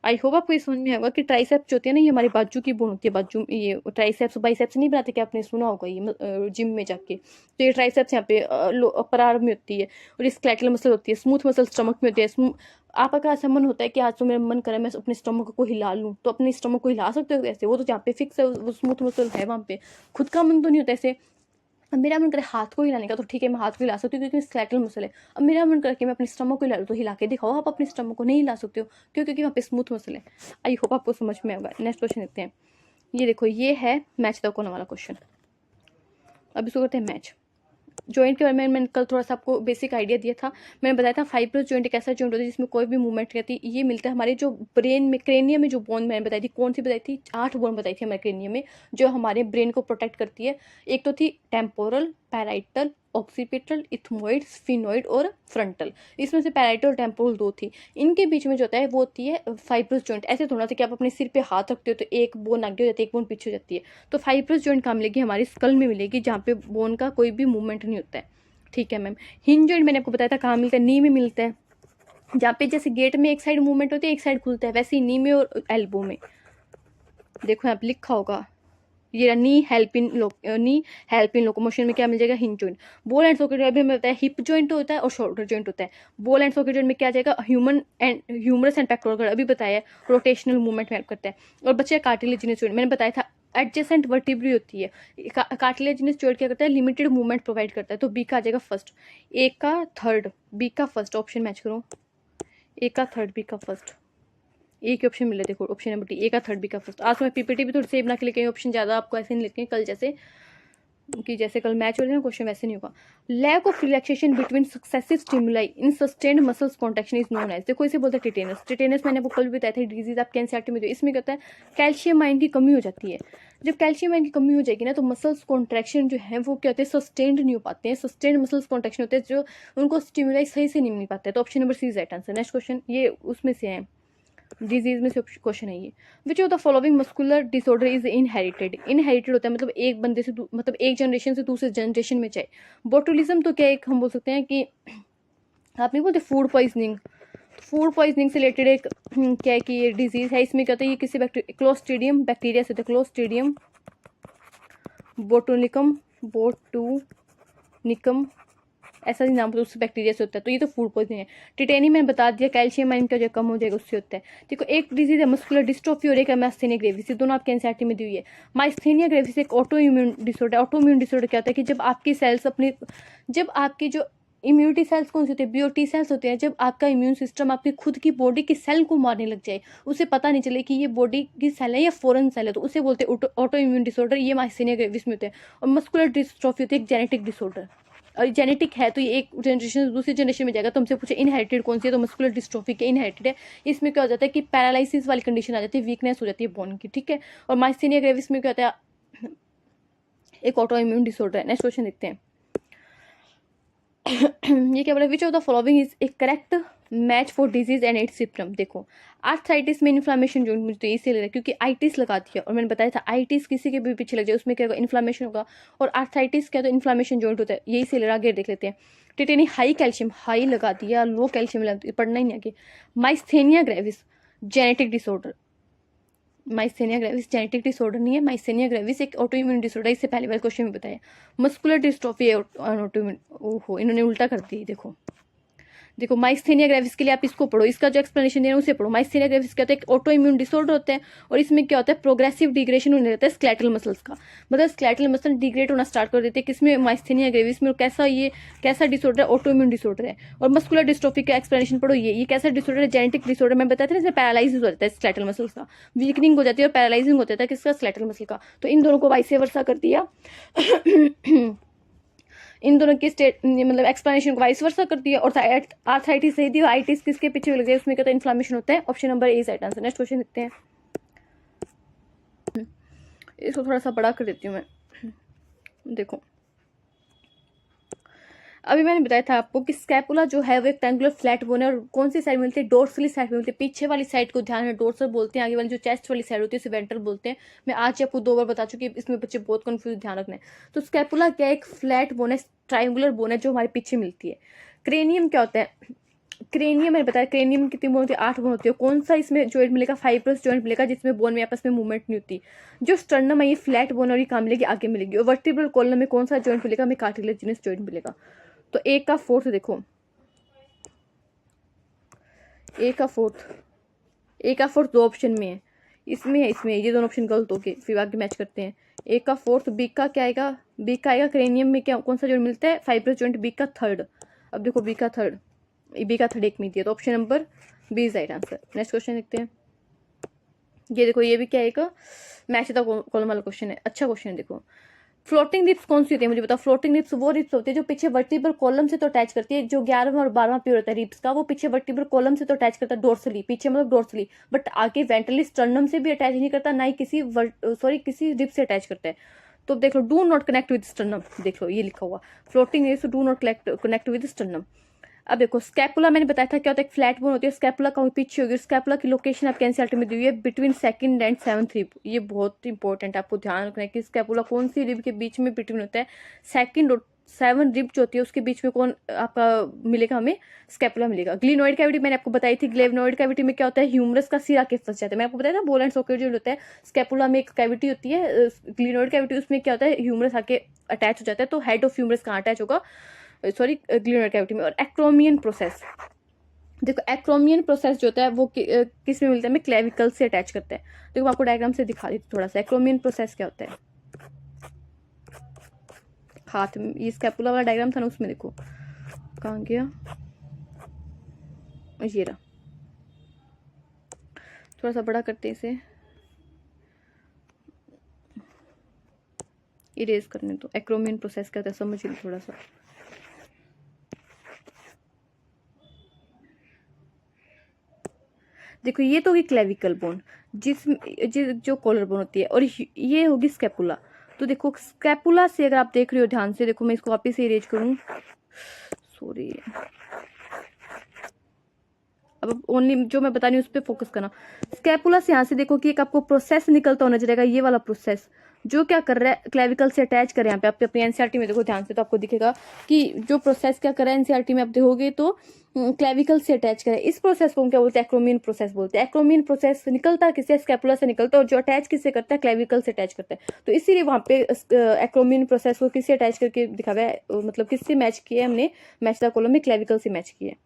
आई होप आपको ये समझ में आएगा कि ट्राइसेप्स होती है ना, ये हमारी बाजू की बोन होती है, बाजू ये ट्राइसेप्स बाइसेप्स नहीं बनाते, क्या आपने सुना होगा ये जिम में जाके, तो ये ट्राइसेप्स यहाँ पे अपर आर्म में होती है, और ये स्केलेटल मसल होती है, स्मूथ मसल स्टमक में होती है। आपका ऐसा मन होता है कि आज तो मेरा मन करे मैं अपने स्टमक को हिला लूँ, तो अपने स्टमक को हिला सकते हो कैसे, वो तो यहाँ पे फिक्स है, वो स्मूथ मसल है वहाँ पे, खुद का मन तो नहीं होता ऐसे। अब मेरा मन करे हाथ को हिलाने का, तो ठीक है मैं हाथ को हिला सकती हूँ क्योंकि स्केलेटल मसल है। अब मेरा मन करे कि मैं अपने स्टमक को हिला लूँ, तो हिला के दिखाओ, आप अपने स्टमक को नहीं हिला सकते हो क्यों, क्योंकि वहाँ पे स्मूथ मसल है। आई होप आपको समझ में आएगा। नेक्स्ट क्वेश्चन देखते हैं, ये देखो ये है मैच द कॉर्नर वाला क्वेश्चन। अब इसको करते हैं मैच। जॉइंट के बारे में मैंने कल थोड़ा सा आपको बेसिक आइडिया दिया था, मैंने बताया था फाइब्रस जॉइंट एक ऐसा जॉइंट होता है जिसमें कोई भी मूवमेंट रहती है, ये मिलता है हमारे जो ब्रेन में क्रेनियम में जो बोन मैंने बताई थी, कौन सी बताई थी 8 बोन बताई थी हमारे क्रेनियम में जो हमारे ब्रेन को प्रोटेक्ट करती है। एक तो थी temporal, parietal, occipital, ethmoid, sphenoid और फ्रंटल। इसमें से पैराइटल और टेम्पोरल 2 थी, इनके बीच में जो होता है वो होती है फाइब्रस जॉइंट। ऐसे थोड़ा था कि आप अपने सिर पे हाथ रखते हो तो एक बोन आगे हो जाती है, एक बोन पीछे हो जाती है, तो फाइब्रस जॉइंट कहाँ मिलेगी हमारी स्कल में मिलेगी, जहाँ पे बोन का कोई भी मूवमेंट नहीं होता है, ठीक है मैम। हिंज जॉइंट मैंने आपको बताया था कहाँ मिलता है, नी में मिलता है, जहाँ पे जैसे गेट में एक साइड मूवमेंट होती है एक साइड खुलता है, वैसे ही नी में और एल्बो में। देखो यहाँ पे लिखा होगा ये नी हेल्प इन लोकोमोशन में क्या मिल जाएगा hinge joint. Ball and socket अभी हमें बताया हिप जॉइंट होता है और शोल्डर जॉइंट होता है। बॉल एंड सॉकेट जॉइंट में क्या आ जाएगा ह्यूमरस एंड पेक्टोरल, अभी बताया रोटेशनल मूवमेंट में हेल्प करता है। और बच्चे कार्टिलेजिनस जॉइंट मैंने बताया था एडजेसेंट वर्टिब्री होती है। कार्टिलेजिनस जॉइंट क्या करता है लिमिटेड मूवमेंट प्रोवाइड करता है, तो बी का आ जाएगा फर्स्ट, ए का थर्ड, बी का फर्स्ट, ऑप्शन मैच करो, ए का थर्ड बी का फर्स्ट, एक ऑप्शन मिले देखो ऑप्शन नंबर डी, ए का थर्ड बी का फर्स्ट। आज मैं पीपीटी भी थोड़ी सेव ना के लेके ऑप्शन ज़्यादा आपको ऐसे नहीं लिखे कल जैसे कि जैसे कल मैच हो रहे हैं क्वेश्चन वैसे नहीं होगा। Lack of relaxation between successive stimuli in sustained muscles contraction is known as, देखो इसे बोलते हैं टिटेनस। टिटेनस मैंने आपको कल भी बताया था डिजीज आपके एनसीईआरटी में, इसमें कहता है कैल्शियम आयन की कमी हो जाती है। जब कैल्शियम आयन की कमी हो जाएगी ना तो मसल्स कॉन्ट्रैक्शन जो है वो क्या होते हैं सस्टेन्ड नहीं हो पाते हैं, सस्टेन्ड मसल्स कॉन्ट्रैक्शन होते हैं जो उनको स्टिमुलाई सही से नहीं मिल पाता है, तो option number C is right answer. Next question ये उसमें से है डिजीज में से क्वेश्चन है ये, विच of the following muscular disorder is inherited. Inherited होता है मतलब एक बंदे से मतलब एक जनरेशन से दूसरे जनरेशन में चाहे। बोटुलिज्म तो क्या एक हम बोल सकते हैं कि आप नहीं बोलते फूड पॉइजनिंग, फूड पॉइजनिंग से रिलेटेड एक क्या है कि ये डिजीज है। इसमें क्या होता है ये किसी क्लोस्ट्रीडियम बैक्टीरिया से होता है, क्लोस्ट्रीडियम बोटुनिकम ऐसा ही नाम उस बैक्टीरिया से होता है, तो ये तो फूड पॉइजनिंग है। टिटेनियम मैंने बता दिया कैल्शियम आयन का जो कम हो जाएगा उससे होता है। देखो एक डिजीज है मस्कुलर डिस्ट्रोफी और एक है माइस्थेनिया ग्रेविस, दोनों आपके एनसीईआरटी में दी हुई है। माइस्थेनिया ग्रेविस एक autoimmune disorder. Auto immune disorder क्या होता है कि जब आपकी सेल्स अपनी जब आपकी जो इम्यूनिटी सेल्स कौन सी होती है बीओटी सेल्स होते हैं, जब आपका इम्यून सिस्टम आपकी खुद की बॉडी की सेल को मारने लग जाए, उसे पता नहीं चले कि ये बॉडी की सेल है या फॉरेन सेल है, तो उसे बोलते हैं ऑटो इम्यून डिसऑर्डर। ये माइस्थेनिया ग्रेविस में होते हैं। और मस्कुलर डिस्ट्रोफी होती है एक जेनेटिक डिसऑर्डर। और जेनेटिक है तो ये एक जनरेशन से दूसरी जनरेशन में जाएगा। तो हमसे पूछे इनहेरिटेड कौन सी है, तो मस्कुलर डिस्ट्रोफी के इनहेरिटेड है। इसमें क्या हो जाता है कि पैरालिसिस वाली कंडीशन आ जाती है, वीकनेस हो जाती है बोन की, ठीक है। और माइस्थेनिया ग्रेविस में क्या होता है, एक ऑटो इम्यून डिसऑर्डर है। नेक्स्ट क्वेश्चन देखते हैं। ये क्या बोला, विच of the following is A correct match for disease and it's symptom. देखो आर्थराइटिस में इन्फ्लामेशन जो मुझे तो इसी लग रहा है क्योंकि आइटिस लगाती है, और मैंने बताया था आइटिस किसी के भी पीछे लग जाए उसमें क्या होगा, इन्फ्लामेशन होगा। और आर्थराइटिस क्या तो इन्फ्लामेशन जॉइंट होता है, यही से लग रहा। आगे देख लेते हैं। टिटेनी हाई कैल्शियम, हाई लगा दिया, लो कैल्शियम लगा दिया, पढ़ना ही नहीं आगे। Myasthenia gravis genetic disorder, myasthenia gravis genetic disorder नहीं है, माइस्थेनिया ग्रेविस एक ऑटो इम्यून डिसऑर्डर, इससे पहले वाले क्वेश्चन में बताया। मस्कुलर डिस्ट्रोफी ऑटो इम्यून, ओहो इन्होंने उल्टा कर दी। देखो देखो माइस्थेनिया ग्रेविस के लिए आप इसको पढ़ो, इसका जो एक्सप्लेनेशन दे रहा हूँ उसे पढ़ो। माइस्थेनिया ग्रेविस क्या होता है, ऑटो इम्यून डिसऑर्डर होते हैं, और इसमें क्या होता है, प्रोग्रेसिव डिग्रेडेशन होने लगता है स्केलेटल मसल्स का, मतलब स्केलेटल मसल डिग्रेड होना स्टार्ट कर देते हैं। किसमें, माइस्थेनिया ग्रेविस में। कैसा ये कैसा डिसऑर्डर है, ऑटो इम्यून डिसऑर्डर है। और मस्कुलर डिस्ट्रोफी का एक्सप्लेनेशन पढ़ो, ये कैसा डिसऑर्डर है, जेनेटिक डिसऑर्डर। मैं बताया था इसमें पैरालाइसिस हो जाता है स्केलेटल मसल्स का, वीकनिंग हो जाती है और पैरालाइजिंग हो जाता है किसका, स्केलेटल मसल का। तो इन दोनों को वाइस वर्सा कर दिया। इन दोनों की स्टेट मतलब एक्सप्लेनेशन को वाइस वर्सा कर दिया। और आर्थराइटिस सही दी, आइटिस किसके पीछे लग जाए, उसमें क्या इन्फ्लामेशन होता है। ऑप्शन नंबर ए राइट आंसर। नेक्स्ट क्वेश्चन देखते हैं। इसको थोड़ा सा बड़ा कर देती हूँ मैं। देखो अभी मैंने बताया था आपको कि स्कैपुला जो है वो रेक्टेंगुलर फ्लैट बोन है, और कौन सी साइड मिलती है, डोर्सली साइड में मिलती है। पीछे वाली साइड को ध्यान में डोर्सल बोलते हैं, आगे वाली जो चेस्ट वाली साइड होती है उसे वेंट्रल बोलते हैं। मैं आज आपको 2 बार बता चुकी हूँ, इसमें बच्चे बहुत कंफ्यूज, ध्यान रखना है। तो स्कैपुला क्या एक फ्लैट बोन है, ट्राइंगुलर बोन है जो हमारे पीछे मिलती है। क्रेनियम क्या होता है, क्रेनियम मैंने बताया, क्रेनियम कितनी बोन होती है, 8 बोन होती है। कौन सा इसमें जॉइंट मिलेगा, फाइब्रस जॉइंट मिलेगा जिसमें बोन में आपस में मूवमेंट नहीं होती। जो स्टर्नम है ये फ्लैट बोन और ये कहाँ मिलेगी, आगे मिलेगी। और वर्टिब्रल कॉलम में कौन सा जॉइंट मिलेगा, हमें कार्टिलेजिनस जॉइंट मिलेगा। तो ए का फोर्थ देखो, ए का फोर्थ 2 ऑप्शन में है, इसमें है, इसमें ये दोनों ऑप्शन गलत हो गए, फिर आगे मैच करते हैं। ए का फोर्थ, बी का क्या आएगा, बी का आएगा क्रेनियम में क्या कौन सा जॉइंट मिलता है, फाइब्रस जॉइंट, बी का थर्ड। अब देखो बी का थर्ड एक में दिया, तो option number B is right answer. Next question देखते हैं। ये देखो ये भी क्या है, मैच द कॉलम वाला क्वेश्चन है, अच्छा क्वेश्चन है। देखो फ्लोटिंग रिप्स कौन सी होती है, मुझे बताओ। फ्लोटिंग रिप्स वो रिप्स होती है जो पीछे वर्टिब्रल कॉलम से तो अटैच करती है। जो 11वां और 12वां पेयर होता है रिप्स का, वो पीछे वर्टिब्रल कॉलम से तो अटैच करता है, डोर्सली पीछे मतलब डोर्सली, बट आगे वेंट्रली स्टर्नम से भी अटैच नहीं करता, ना ही किसी रिप से अटैच करता है। तो देख लो, do not connect with sternum, देख लो ये लिखा हुआ floating ribs do not connect with sternum. अब देखो स्कैपुला मैंने बताया था क्या होता है, एक फ्लैट बोन होती है। स्कैपुला कहीं पीछे होगी, स्कैपुला की लोकेशन आपके एनसीईआरटी में दी हुई है between 2nd and 7th rib. ये बहुत इंपॉर्टेंट है, आपको ध्यान रखना है कि स्कैपुला कौन सी रिब के बीच में बिटवीन होता है, 2nd और 7th रिब जो होती है उसके बीच में कौन आपका मिलेगा, हमें स्कैपुला मिलेगा। ग्लिनोइड कैविटी मैंने आपको बताई थी, ग्लेवनोइड कैविटी में क्या होता है, ह्यूमरस का सिरा के फंस जाता है। मैं आपको बताया था बॉल एंड सॉकेट जो होता है, स्कैपुला में एक कैविटी होती है ग्लिनोइड कैविटी, उसमें क्या होता है, ह्यूमरस आके अटैच हो जाता है। तो हेड ऑफ ह्यूमरस कहाँ अटैच होगा, सॉरी ग्लिनोइड कैविटी में। और एक्रोमियन प्रोसेस, देखो एक्रोमियन प्रोसेस जो होता है वो किस में मिलता है, हमें क्लेविकल से अटैच करता है। देखो मैं आपको डायग्राम से दिखा देती हूँ थोड़ा सा, एक्रोमियन प्रोसेस क्या होता है। हाथ में ये स्कैपुला वाला डायग्राम था ना, उसमें देखो कहाँ गया, ये रहा। थोड़ा सा बड़ा करते इसे, इरेज करने तो। एक्रोमियन प्रोसेस क्या होता है समझ लो थोड़ा सा। देखो ये तो होगी क्लेविकल बोन जो कॉलर बोन होती है, और ये होगी स्कैपुला। तो देखो स्कैपुला से अगर आप देख रहे हो ध्यान से, देखो मैं इसको वापस से इरेज करूं, सॉरी, अब ओनली जो मैं बता रही हूँ उस पर फोकस करना। स्कैपुला से यहाँ से देखो कि एक आपको प्रोसेस निकलता हुआ नजर आएगा, ये वाला प्रोसेस जो क्या कर रहा है, क्लेविकल से अटैच कर, यहाँ पे आप अपनी एनसीईआरटी में देखो ध्यान से, तो आपको दिखेगा कि जो प्रोसेस क्या कर रहा है, एनसीईआरटी में आप देखोगे तो क्लेविकल से अटैच करे। इस प्रोसेस को हम क्या बोलते हैं, एक्रोमियन प्रोसेस बोलते हैं। एक्रोमियन प्रोसेस निकलता किससे, स्कैपुला से निकलता है, और जो अटैच किससे करता है, क्लेविकल से अटैच करता है। तो इसीलिए वहां पे एक्रोमियन प्रोसेस को किससे अटैच करके दिखा हुआ है, मतलब किससे मैच किया है हमने, मैच द कॉलम में क्लेविकल से मैच किया है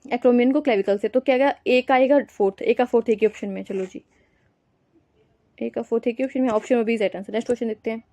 एक्रोमियन को क्लेविकल से। तो क्या आएगा, ए का आएगा फोर्थ, ए का फोर्थ एक ही ऑप्शन में, चलो जी ए का फोर्थ एक ही ऑप्शन में, ऑप्शन में B right answer. Next question देखते हैं।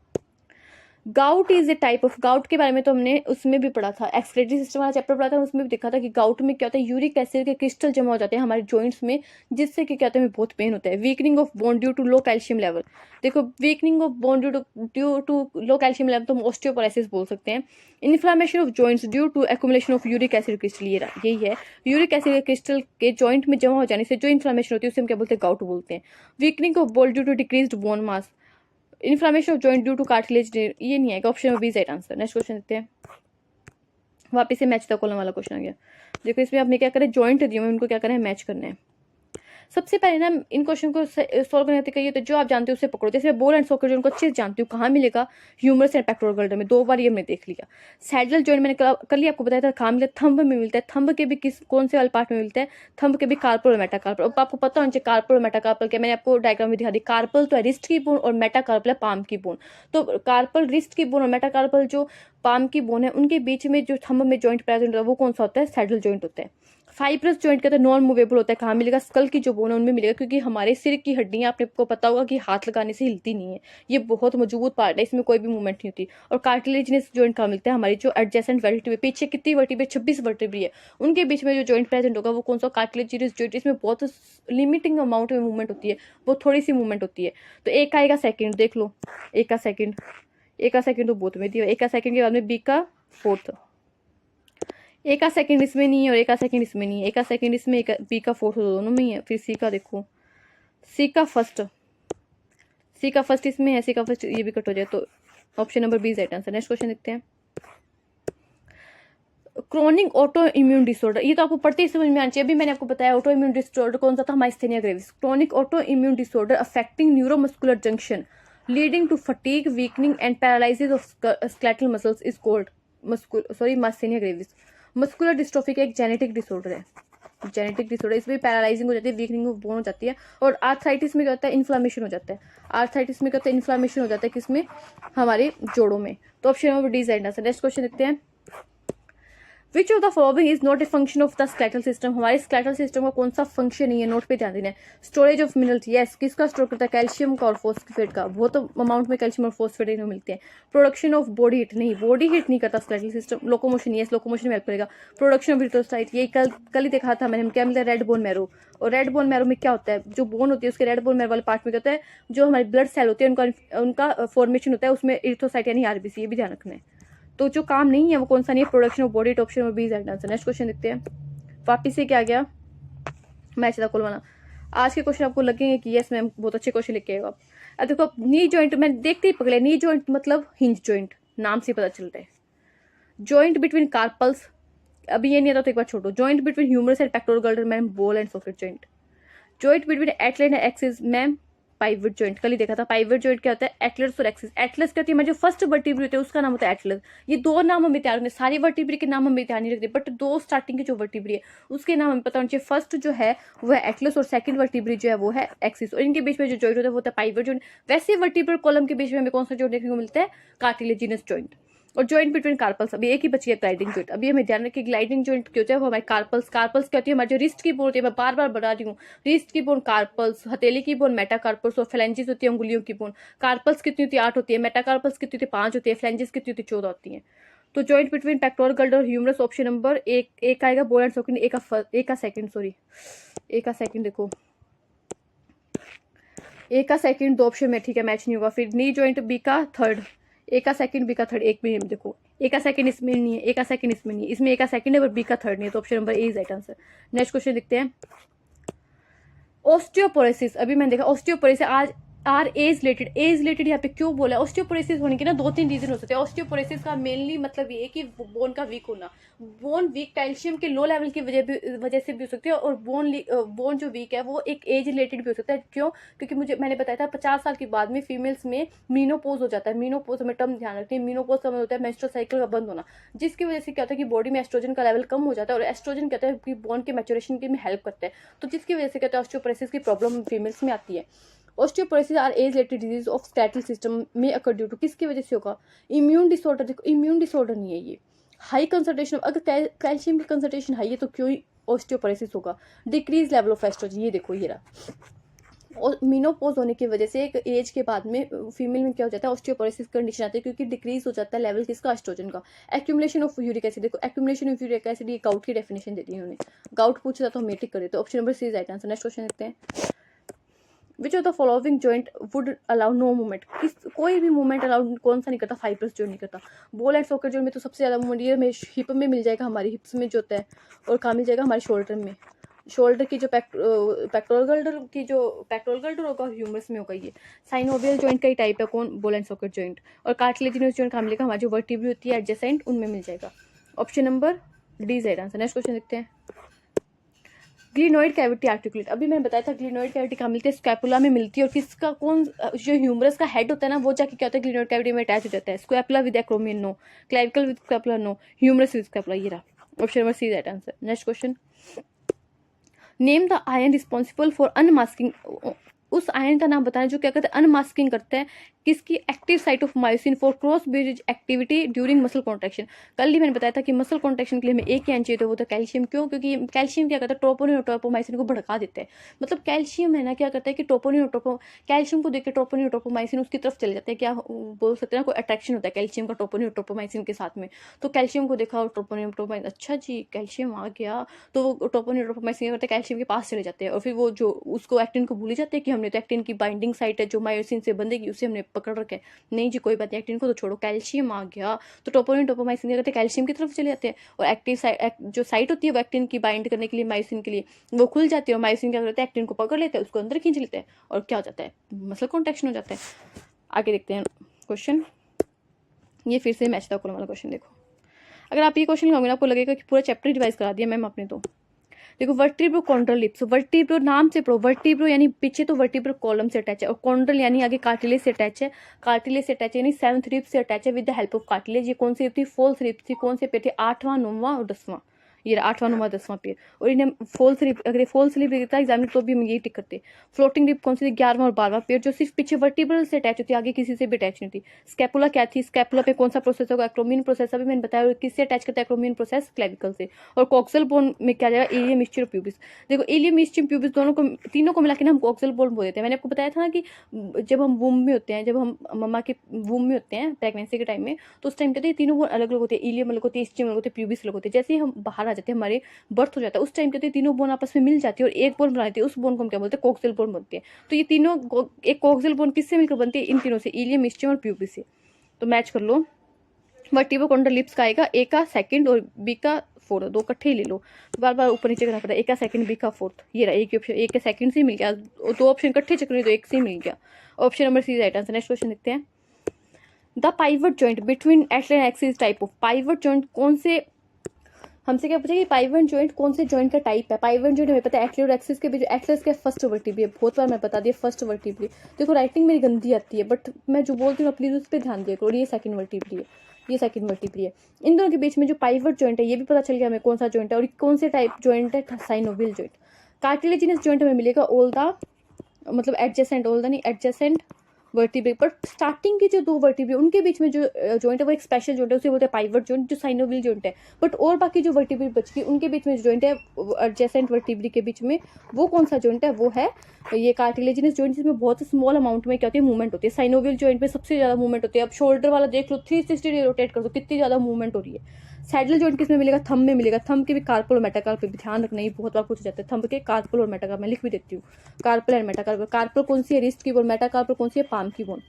Gout is a type of, gout के बारे में तो हमने उसमें भी पढ़ा था, एक्सक्रीटरी सिस्टम वाला चैप्टर पढ़ा था, उसमें भी देखा था कि गाउट में क्या होता है, यूरिक एसिड के क्रिस्टल जमा हो जाते हैं हमारे जॉइंट्स में, जिससे कि क्या होता है हमें बहुत पेन होता है। Weakening of bone due to low calcium level, देखो weakening of bone due to low calcium level तो हम ऑस्टियोपोरोसिस बोल सकते हैं। Inflammation of joints due to accumulation of uric acid crystal, यही है, यूरिक एसिड क्रिस्टल के जॉइंट में जमा हो जाने से जो इन्फ्लामेशन होती है उसे हम क्या बोलते हैं, गाउट बोलते हैं। Weakening of bone due to decreased bone mass, inflammation of joint due to cartilage, ये नहीं है, ऑप्शन में B right answer. Next question देखते हैं, वापिस से मैच द कॉलम वाला क्वेश्चन आ गया। देखो इसमें आपने क्या करें, जॉइंट दिए हैं, उनको क्या करें, मैच करना है। सबसे पहले ना इन क्वेश्चन को सॉल्व करने के लिए तो जो आप जानते हो उसे पकड़ो। जैसे बोल एंड सॉकेट जॉइंट को अच्छे से जानती हूँ, कहाँ मिलेगा, ह्यूमरस एंड पेक्टोरल गिल्डर में, 2 बार ये हमने देख लिया। सैडल जॉइंट मैंने कल ही आपको बताया था, कहाँ मिलता है, थंब में मिलता है। थंब के भी कौन से वाले पार्ट में मिलता है, थंब के भी कार्पल और मेटाकार्पल। अब आपको पता होना चाहिए कार्पल और मेटाकार्पल क्या, मैंने आपको डायग्राम में दिखा दी। कार्पल तो है रिस्ट की बोन और मेटाकार्पल है पाम की बोन। तो कार्पल रिस्ट की बोन और मेटाकार्पल जो पाम की बोन है, उनके बीच में जो थंब में जॉइंट प्रेजेंट होता है वो कौन सा होता है, सैडल जॉइंट होता है। फाइब्रस जॉइंट कहते हैं नॉन मूवेबल होता है, कहाँ मिलेगा, स्कल की जो बोन है उनमें मिलेगा, क्योंकि हमारे सिर की हड्डियां आपने को पता होगा कि हाथ लगाने से हिलती नहीं है, ये बहुत मजबूत पार्ट है, इसमें कोई भी मूवमेंट नहीं होती। और कार्टिलेजिनस जॉइंट कहाँ मिलता है, हमारी जो एडजेसेंट वर्टिब्रे, पीछे कितनी वर्टिब्रे, 26 वर्टिब्रे है, उनके बीच में जो जॉइंट प्रेजेंट होगा वो कौन सा, कार्टिलेजिनस जॉइंट। इसमें बहुत लिमिटिंग अमाउंट में मूवमेंट होती है, वो थोड़ी सी मूवमेंट होती है। तो एक आएगा सेकेंड, देख लो, एक का सेकेंड, एक का सेकेंड तो बहुत में दिया, एक का सेकेंड के बाद में बी का फोर्थ, एक का सेकंड इसमें नहीं है और एक का सेकंड इसमें नहीं है, एक का सेकंड इसमें, एक बी का फोर्थ, दोनों में ही है। फिर सी का देखो, सी का फर्स्ट, सी का फर्स्ट इसमें है, सी का फर्स्ट ये भी कट हो जाए, तो option number B is right answer. Next question देखते हैं, क्रोनिक ऑटो इम्यून डिसऑर्डर, ये तो आपको पढ़ते ही समझ में आना चाहिए। अभी मैंने आपको बताया ऑटो इम्यून डिसऑर्डर कौन सा था, myasthenia gravis. Chronic autoimmune disorder affecting neuromuscular junction leading to fatigue, weakening and paralysis of skeletal muscles is called myasthenia gravis. Muscular dystrophy का एक जेनेटिक डिसऑर्डर है, जेनेटिक डिसऑर्डर, इसमें paralysing हो जाती है, वीकनिंग ऑफ बोन हो जाती है। और आर्थराइटिस में क्या होता है, इन्फ्लामेशन हो जाता है। आर्थराइटिस में क्या होता है, इन्फ्लामेशन हो जाता है, किसमें, हमारे जोड़ों में। तो option number D is right answer. Next question देखते हैं, which of the following is not a function of the skeletal system, हमारे स्केलेटल सिस्टम का कौन सा फंक्शन नहीं है, नोट पे ध्यान देना है। स्टोरेज ऑफ मिनरल्स, यस, किसका स्टोर करता है, कैल्शियम का और फॉस्फेट का, बहुत अमाउंट में कैल्शियम और फॉस्फेट इन्हें मिलते हैं। प्रोडक्शन ऑफ बॉडी हीट, नहीं, बॉडी हीट नहीं करता skeletal system. Locomotion, yes, locomotion में हेल्प करेगा। प्रोडक्शन ऑफ इरिथ्रोसाइट, ये कल ही देखा था मैंने, क्या मिलता है, रेड बोन मैरो। और रेड बोन मैरो में क्या होता है, जो बोन होती है उसके रेड बोन मैरो वाले पार्ट में क्या होता है, जो हमारे ब्लड सेल होते हैं उनका फॉर्मेशन होता है, उसमें इरिथ्रोसाइट यानी आरबीसी, ये भी ध्यान रखना है। तो जो काम नहीं है वो कौन सा नहीं है, प्रोडक्शन ऑफ बॉडी, ऑप्शन और B is right answer. Next question देखते हैं, वापिस से क्या गया, मैच द कॉलम। आज के क्वेश्चन आपको लगेंगे कि यस मैम बहुत अच्छे क्वेश्चन लिखे हैं आप। अब देखो नी जॉइंट, मैं देखते ही पकड़े, नी जॉइंट मतलब हिंज जॉइंट, नाम से पता चलता है। जॉइंट बिटवीन कार्पल्स, अभी ये नहीं आता तो एक बार छोड़ो। Joint between humerus and pectoral girdle ma'am, ball and socket joint. Joint between atlas and axis ma'am, pivot joint, कल ही देखा था। पाइवट जॉइंट क्या होता है, एटलस और एक्सिस। एटलस क्या होती है, हमारी जो फर्स्ट वर्टिब्रे होते हैं उसका नाम होता है एटलस। ये 2 नाम हमें ध्यान रखने, सारी वर्टिब्रे के नाम हमें ध्यान नहीं रखते, बट 2 स्टार्टिंग के जो वर्टिब्रे है उसके नाम हमें पता होना चाहिए। फर्स्ट जो है वो है एटलस और सेकंड वर्टिब्रे जो है वो है एक्सिस, और इनके बीच में जो जॉइंट होता है वो होता है पाइवट जॉइंट। वैसे वर्टिब्रल कॉलम के बीच में हमें कौन सा जॉइंट देखने को मिलता है, कार्टिलेजिनस जॉइंट। और जॉइंट बिटवीन कार्पल्स, अभी एक ही बची है, ग्लाइडिंग जॉइंट। अभी हमें ध्यान रखिए ग्लाइडिंग जॉइंट क्यों होता है, वो हमारे कार्पल्स क्या होती है, हमारी जो रिस्ट की बोन होती है, मैं बार बार बता रही हूँ, रिस्ट की बोन कार्पल्स, हथेली की बोन मेटाकार्पल्स और फ्लैंजेस होती है अंगुलियों की बोन। कार्पल्स कितनी होती है, 8 होती है, मेटाकार्पल्स कितनी होती है, 5 होती है, फ्लैंजेस कितनी होती है, 14 होती है। तो जॉइंट बिटवीन पेक्टोरल गिल्डर और ह्यूमरस, ऑप्शन नंबर एक आएगा, बोल एंड सॉकेट, एक का सेकंड देखो, एक का सेकंड 2 ऑप्शन में, ठीक है, मैच नहीं होगा। फिर नी जॉइंट बी का थर्ड, एक का सेकंड बी का थर्ड, एक में देखो, एक का सेकंड इसमें नहीं है, एक का सेकंड इसमें नहीं है, इसमें एक का सेकंड है और बी का थर्ड नहीं है, तो option number A is right answer. Next question देखते हैं, ऑस्टियोपोरोसिस। अभी मैंने देखा ऑस्टियोपोरोसिस आज आर एज रिलेटेड यहाँ पे क्यों बोला है। ऑस्टियोपोरोसिस होने के ना 2-3 रीजन हो सकते हैं। ऑस्टियोपोरोसिस का मेनली मतलब ये है कि बोन का वीक होना, बोन वीक कैल्शियम के लो लेवल की वजह से भी हो सकती है, और बोन जो वीक है वो एक एज रिलेटेड भी हो सकता है। क्यों, क्योंकि मैंने बताया था 50 साल के बाद में फीमेल्स में मीनोपोज हो जाता है। मीनोपोज हमें टर्म ध्यान रखते हैं, मीनोपोज का मतलब होता है मेंस्ट्रुअल साइकिल का बंद होना, जिसकी वजह से क्या होता है कि बॉडी में एस्ट्रोजन का लेवल कम हो जाता है, और एस्ट्रोजन कहता है कि बोन के मैच्योरेशन के में हेल्प करता है, तो जिसकी वजह से कहते हैं ऑस्टियोपोरोसिस की प्रॉब्लम फीमेल्स में आती है। Osteoporosis are age related disease of skeletal system में अकर ड्यू टू, किसकी वजह से होगा, इम्यून डिसऑर्डर। देखो इम्यून डिसऑर्डर नहीं है ये, हाई कंसंट्रेशन, अगर कैल्शियम की कंसंट्रेशन हाई है तो क्यों ऑस्टियोपोरोसिस होगा। डिक्रीज लेवल ऑफ एस्ट्रोजन, ये देखो ये रहा, और मीनोपॉज होने की वजह से एक एज के बाद में फीमेल में क्या हो जाता है, ऑस्टियोपोरोसिस कंडीशन आती है, क्योंकि डिक्रीज हो जाता है लेवल किसका, एस्ट्रोजन का। एक्यूमुलेशन ऑफ यूरिक एसिड, देखो एक्यूमुलेशन ऑफ यूरिक एसिड ये गाउट की डेफिनेशन देती है उन्होंने, गाउट पूछा तो हम टिक कर देते हैं। Option number C is right answer. Next question देखते हैं, which of the following joint would allow no movement, किस कोई भी मूवमेंट अलाउ कौन सा नहीं करता, फाइब्रस जॉइंट नहीं करता। बॉल एंड सॉकेट जॉइंट में तो सबसे ज़्यादा मूवमेंट ये में हिप में मिल जाएगा, हमारी हिप्स में जो होता है, और कहाँ मिल जाएगा, हमारे शोल्डर में। शोल्डर की जो पेक्टोरल गर्डर होगा, ह्यूमरस में होगा ये। साइनोवियल जॉइंट का ही टाइप है कौन, बॉल एंड सॉकेट जॉइंट। और कार्टिलेजिनस जॉइंट कहाँ मिलेगा, हमारी जो वर्टिब्रा होती है एडजेसेंट, उनमें मिल जाएगा। Option number D is right answer. Next question देखते हैं, ग्लिनोइड कैविटी आर्टिकुलेट, अभी मैंने बताया था ग्लिनोइड कैविटी कहाँ मिलती है, स्कैपुला में मिलती है। और किसका कौन जो ह्यूमरस का हेड होता है ना, वो जाके क्या होता है, ग्लिनोइड कैविटी में अटैच हो जाता है। Scapula with acromion no, clavicle with scapula no, humerus with scapula, ये रहा option number C is right answer. Next question, name the ion responsible for unmasking, उस आयन का नाम बताना जो क्या करता है, अनमास्किंग करता है किसकी, active site of myosin for cross bridge activity during muscle contraction. कल ही मैंने बताया था कि मसल कॉन्ट्रैक्शन के लिए हमें एक ही आयन चाहिए, तो वो था कैल्शियम। क्यों, क्योंकि कैल्शियम क्या करता है, ट्रोपोनिन और ट्रोपोमाइसिन को भड़का देता है। मतलब कैल्शियम है ना, क्या करता है कि ट्रोपोनिन और कैल्शियम को देख के ट्रोपोनिन और ट्रोपोमाइसिन उसकी तरफ चले जाते हैं। क्या बोल सकते हैं ना, कोई अट्रैक्शन होता है कैल्शियम का ट्रोपोनिन और ट्रोपोमाइसिन के साथ में। तो कैल्शियम को देखा और ट्रोपोनिन और ट्रोपोमाइसिन, अच्छा जी कैल्शियम आ गया, तो वो ट्रोपोनिन और ट्रोपोमाइसिन क्या करते हैं, कैल्शियम के पास चले जाते हैं। और फिर वो जो उसको एक्टिन को भूल जाते हैं कि हमने तो एक्टिन की बाइंडिंग साइट है जो मायोसिन से बंधेगी, उसे हमने पकड़ रखा है। नहीं जी कोई बात नहीं, एक्टिन को तो छोड़ो, कैल्शियम आ गया, तो ट्रोपोनिन ट्रोपोमाइसिन क्या करते हैं, कैल्शियम की तरफ चले जाते हैं। और एक्टिव साइट जो साइट होती है वो एक्टिन की बाइंड करने के लिए मायोसिन के लिए वो खुल जाती है। और मायोसिन क्या करते हैं, एक्टिन को पकड़ लेते हैं, उसको अंदर खींच लेते हैं, और क्या हो जाता है, मसल कॉन्ट्रैक्शन हो जाता है। आगे देखते हैं क्वेश्चन, ये फिर से मैच द कॉलम वाला क्वेश्चन देखो। अगर आप ये क्वेश्चन लगाओगे ना, आपको लगेगा कि पूरा चैप्टर रिवाइज करा दिया मैम आपने। तो देखो, वर्टिब्रो कॉन्ड्रल लिप्स, वर्टिब्रो नाम से पढ़ो, वर्टिब्रो यानी पीछे तो वर्टिब्रो कॉलम से अटैच है, और कॉन्ड्रल यानी आगे कार्टिलेज से अटैच है। कार्टिलेज से अटैच यानी 7th रिब से अटैच है with the help of cartilage. ये कौन सी रिब थी, 4th रिब थी। कौन से पेयर थे, 8वां 9वां और 10वां, ये 8वां 9वां 10वां पेयर। और इन्हें फॉल्स रिब, अगर फॉल्स रिब लिखता एग्जामिनर तो भी हम यही टिक करते। फ्लोटिंग रिब कौन सी थी, 11वां और 12वां पेयर, जो सिर्फ पीछे वर्टिब्रल से अटैच होती है, आगे किसी से भी अटैच नहीं थी। स्कैपुला क्या थी, स्कैपुला पे कौन सा प्रोसेस होगा, एक्रोमियन प्रोसेस, अभी मैंने बताया। किससे अटैच करता है एक्रोमियन प्रोसेस, क्लेविकल से। और कॉक्सल बोन में क्या जाएगा, एलियम मिस्चर प्यूबिस। देखो एलियम मिस्चर प्यूबिस दोनों को, तीनों को मिला के ना हम कॉक्सल बोन बोल देते हैं। मैंने आपको बताया था ना कि जब हम वूम में होते हैं, जब हम मम्मा के वूम में होते हैं प्रेगनेंसी के टाइम में, तो उस टाइम कहते हैं तीनों बोन अलग अलग होते हैं, एलियम अलग होती है, स्टियम अलग होते हैं, प्यूबिस अलग होते हैं। जैसे ही हम बाहर आ जाते हैं, हमारे बर्थ हो जाता है, उस टाइम कहते हैं तीनों बोन आपस में मिल जाती है और एक बोन बनाती है, उस बोन को हम क्या बोलते हैं, कॉक्सल बोन बोलते हैं। तो ये तीनों एक कॉक्सल बोन किससे मिलकर बनती है, इन तीनों से, इलियम मिस्टियम और प्यूबिस से। तो मैच कर लो, वर्टिब्रो कॉन्ड्रल लिप्स का आएगा ए का सेकंड और बी का फोर्थ, दो इकट्ठे ही ले लो, बार बार ऊपर नीचे करना पड़ता है। ए का सेकंड बी का फोर्थ, ये रहा एक ऑप्शन, ए के सेकंड से मिल गया, दो ऑप्शन इकट्ठे चेक नहीं तो एक से मिल गया। Option number C right answer. Next question देखते हैं, the pivot joint between atlas and axis type of, pivot joint कौन से, हमसे क्या पूछा कि पाइवट जॉइंट कौन से जॉइंट का टाइप है। पाइवट जॉइंट हमें पता है एक्सिस और एक्सिस के बीच, एक्सिस के फर्स्ट वर्टिब्रे, बहुत बार मैं बता दिया फर्स्ट वर्टिब्रे। देखो राइटिंग मेरी गंदी आती है, बट मैं जो बोलती हूँ प्लीज उस पर ध्यान दिया करो। ये सेकंड वर्टिब्रे है, ये सेकंड वर्टिब्रे है। इन दोनों के बीच में जो पाइवट जॉइंट है, ये भी पता चल गया हमें कौन सा जॉइंट है, और कौन से टाइप जॉइंट है, साइनोवियल जॉइंट। कार्टिलेजिनस जॉइंट हमें मिलेगा ऑल द, मतलब एडजेसेंट, ऑल द नहीं, एडजेसेंट वर्टिब्रे। पर स्टार्टिंग के जो दो वर्टिब्रे उनके बीच में जो जॉइंट है वो एक स्पेशल जॉइंट है, उसे बोलते हैं पाइवट जॉइंट, जो साइनोवियल जॉइंट है। बट और बाकी जो वर्टिब्रे बच गई उनके बीच में जो जॉइंट है एडजेसेंट वर्टिब्रे के बीच में, वो कौन सा जॉइंट है, वो है ये कार्टिलेजिनस जॉइंट, जिसमें बहुत स्मॉल अमाउंट में क्या होती है, मूवमेंट होती है। साइनोवियल जॉइंट में सबसे ज्यादा मूवमेंट होती है। अब शोल्डर वाला देख लो, 360 डिग्री रोटेट कर दो, कितनी ज्यादा मूवमेंट हो रही है। सैडल जॉइंट किसमें मिलेगा, थंब में मिलेगा। थंब के भी कार्पल और मेटाकार्पल पे ध्यान रखना, ये बहुत बार पूछा जाता है। थंब के कार्पल और मेटाकार्पल, मैं लिख भी देती हूँ, कार्पल एंड मेटाकार्पल। कार्पल कौन सी है, रिस्ट की बोन, मेटाकार्पल कौन सी है, पाम की बोन।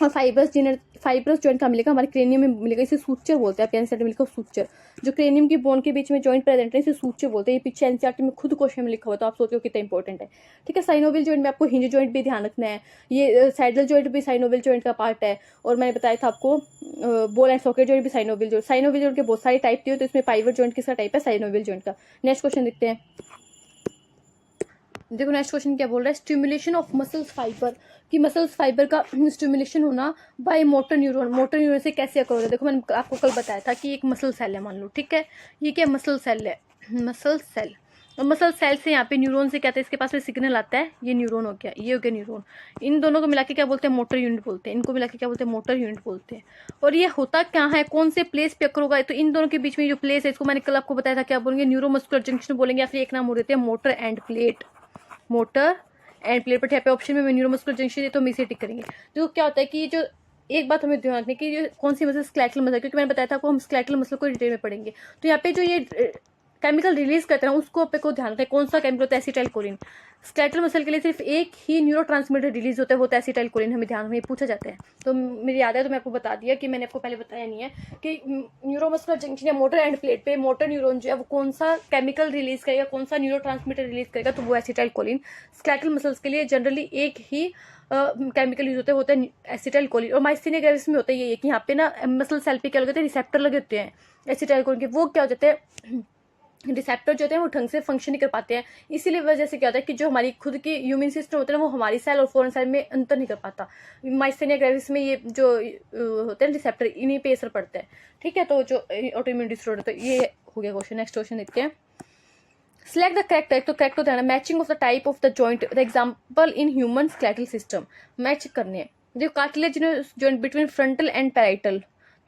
और फाइब्रस जॉइंट का मिलेगा हमारे क्रेनियम में मिलेगा, इसे सूचर बोलते हैं। आप एनसीईआरटी में लिखो सूचर, जो क्रेनियम की बोन के बीच में जॉइंट प्रेजेंट है इसे सूचर बोलते हैं। ये पीछे एनसीईआरटी में खुद क्वेश्चन में लिखा हुआ, तो आप सोचो कितना इंपॉर्टेंट है। ठीक है, साइनोवियल जॉइंट में आपको हिंज जॉइंट भी ध्यान रखना है, ये सैडल जॉइंट भी साइनोवियल जॉइंट का पार्ट है। और मैंने बताया था आपको बॉल एंड सॉकेट जॉइंट भी साइनोवियल जॉइंट। साइनोवियल जॉइंट के बहुत सारे टाइप दिए, तो इसमें पाइवट जॉइंट किसका टाइप है, साइनोवियल जॉइंट का। नेक्स्ट क्वेश्चन देखते हैं, देखो नेक्स्ट क्वेश्चन क्या बोल रहा है, स्टिमुलेशन ऑफ मसल्स फाइबर, कि मसल्स फाइबर का स्टिमुलेशन होना by motor neuron. Motor neuron से कैसे अकर होता है, देखो मैंने आपको कल बताया था कि एक मसल सेल है, मान लो, ठीक है, ये क्या मसल सेल है, मसल सेल। और मसल सेल से यहाँ पे न्यूरॉन से क्या आता है, इसके पास में सिग्नल आता है, ये न्यूरॉन हो गया, ये हो गया न्यूरॉन। इन दोनों को मिला के क्या बोलते हैं, मोटर यूनिट बोलते हैं। इनको मिला के क्या बोलते हैं, मोटर यूनिट बोलते हैं। और ये होता क्या है, कौन से प्लेस पे अकर होगा, तो इन दोनों के बीच में जो प्लेस है, इसको मैंने कल आपको बताया था, क्या बोलेंगे, न्यूरोमस्कुलर जंक्शन बोलेंगे, या फिर एक नाम हो रहे हैं motor end plate, motor end plate, but यहाँ पे ऑप्शन में न्यूरोमस्कुलर जंक्शन है तो हम इसे टिक करेंगे। तो क्या होता है कि ये जो एक बात हमें ध्यान रखनी कि ये कौन सी मसल, स्केलेटल मसल, क्योंकि मैंने बताया था आपको हम स्केलेटल मसल को डिटेल में पढ़ेंगे। तो यहाँ पे जो ये केमिकल रिलीज करते हैं उसको पे को ध्यान रखें, कौन सा केमिकल होता है, एसिटाइलकोलिन। स्केलेटल मसल के लिए सिर्फ एक ही न्यूरोट्रांसमीटर रिलीज होता है, वो होता है एसिटाइलकोलिन, हमें ध्यान में पूछा जाता है। तो मेरी याद है तो मैं आपको बता दिया कि मैंने आपको पहले बताया नहीं है कि न्यूरोमस्कुलर जंक्शन या मोटर एंड प्लेट पे मोटर न्यूरॉन जो है वो कौन सा केमिकल रिलीज करेगा, कौन सा न्यूरोट्रांसमीटर रिलीज करेगा, तो वो एसिटाइलकोलिन। स्केलेटल मसल्स के लिए जनरली एक ही केमिकल यूज होता है एसिटाइलकोलिन। और माइस्थेनिया ग्रेविस में होता है ये कि यहाँ पे ना मसल सेल पे क्या लगे होते हैं, रिसेप्टर लगे होते हैं एसिटाइलकोलिन के, वो क्या हो जाते हैं, रिसेप्टर जो होते हैं वो ढंग से फंक्शन नहीं कर पाते हैं। इसीलिए वजह से क्या होता है कि जो हमारी खुद की ह्यूमन सिस्टम होता है ना वो हमारी सेल और फॉरेन सेल में अंतर नहीं कर पाता। माइस्थेनिया ग्रेविस में ये जो होते हैं रिसेप्टर, इन्हीं पे असर पड़ता है। ठीक है, तो जो ऑटोइम्यून डिसऑर्डर, तो ये हो गया क्वेश्चन। नेक्स्ट क्वेश्चन देखते हैं। Select the correct type, तो करेक्ट होता है ना matching of the type of the joint, the example in human skeletal system. Match करने हैं। देखो cartilaginous joint between frontal and parietal.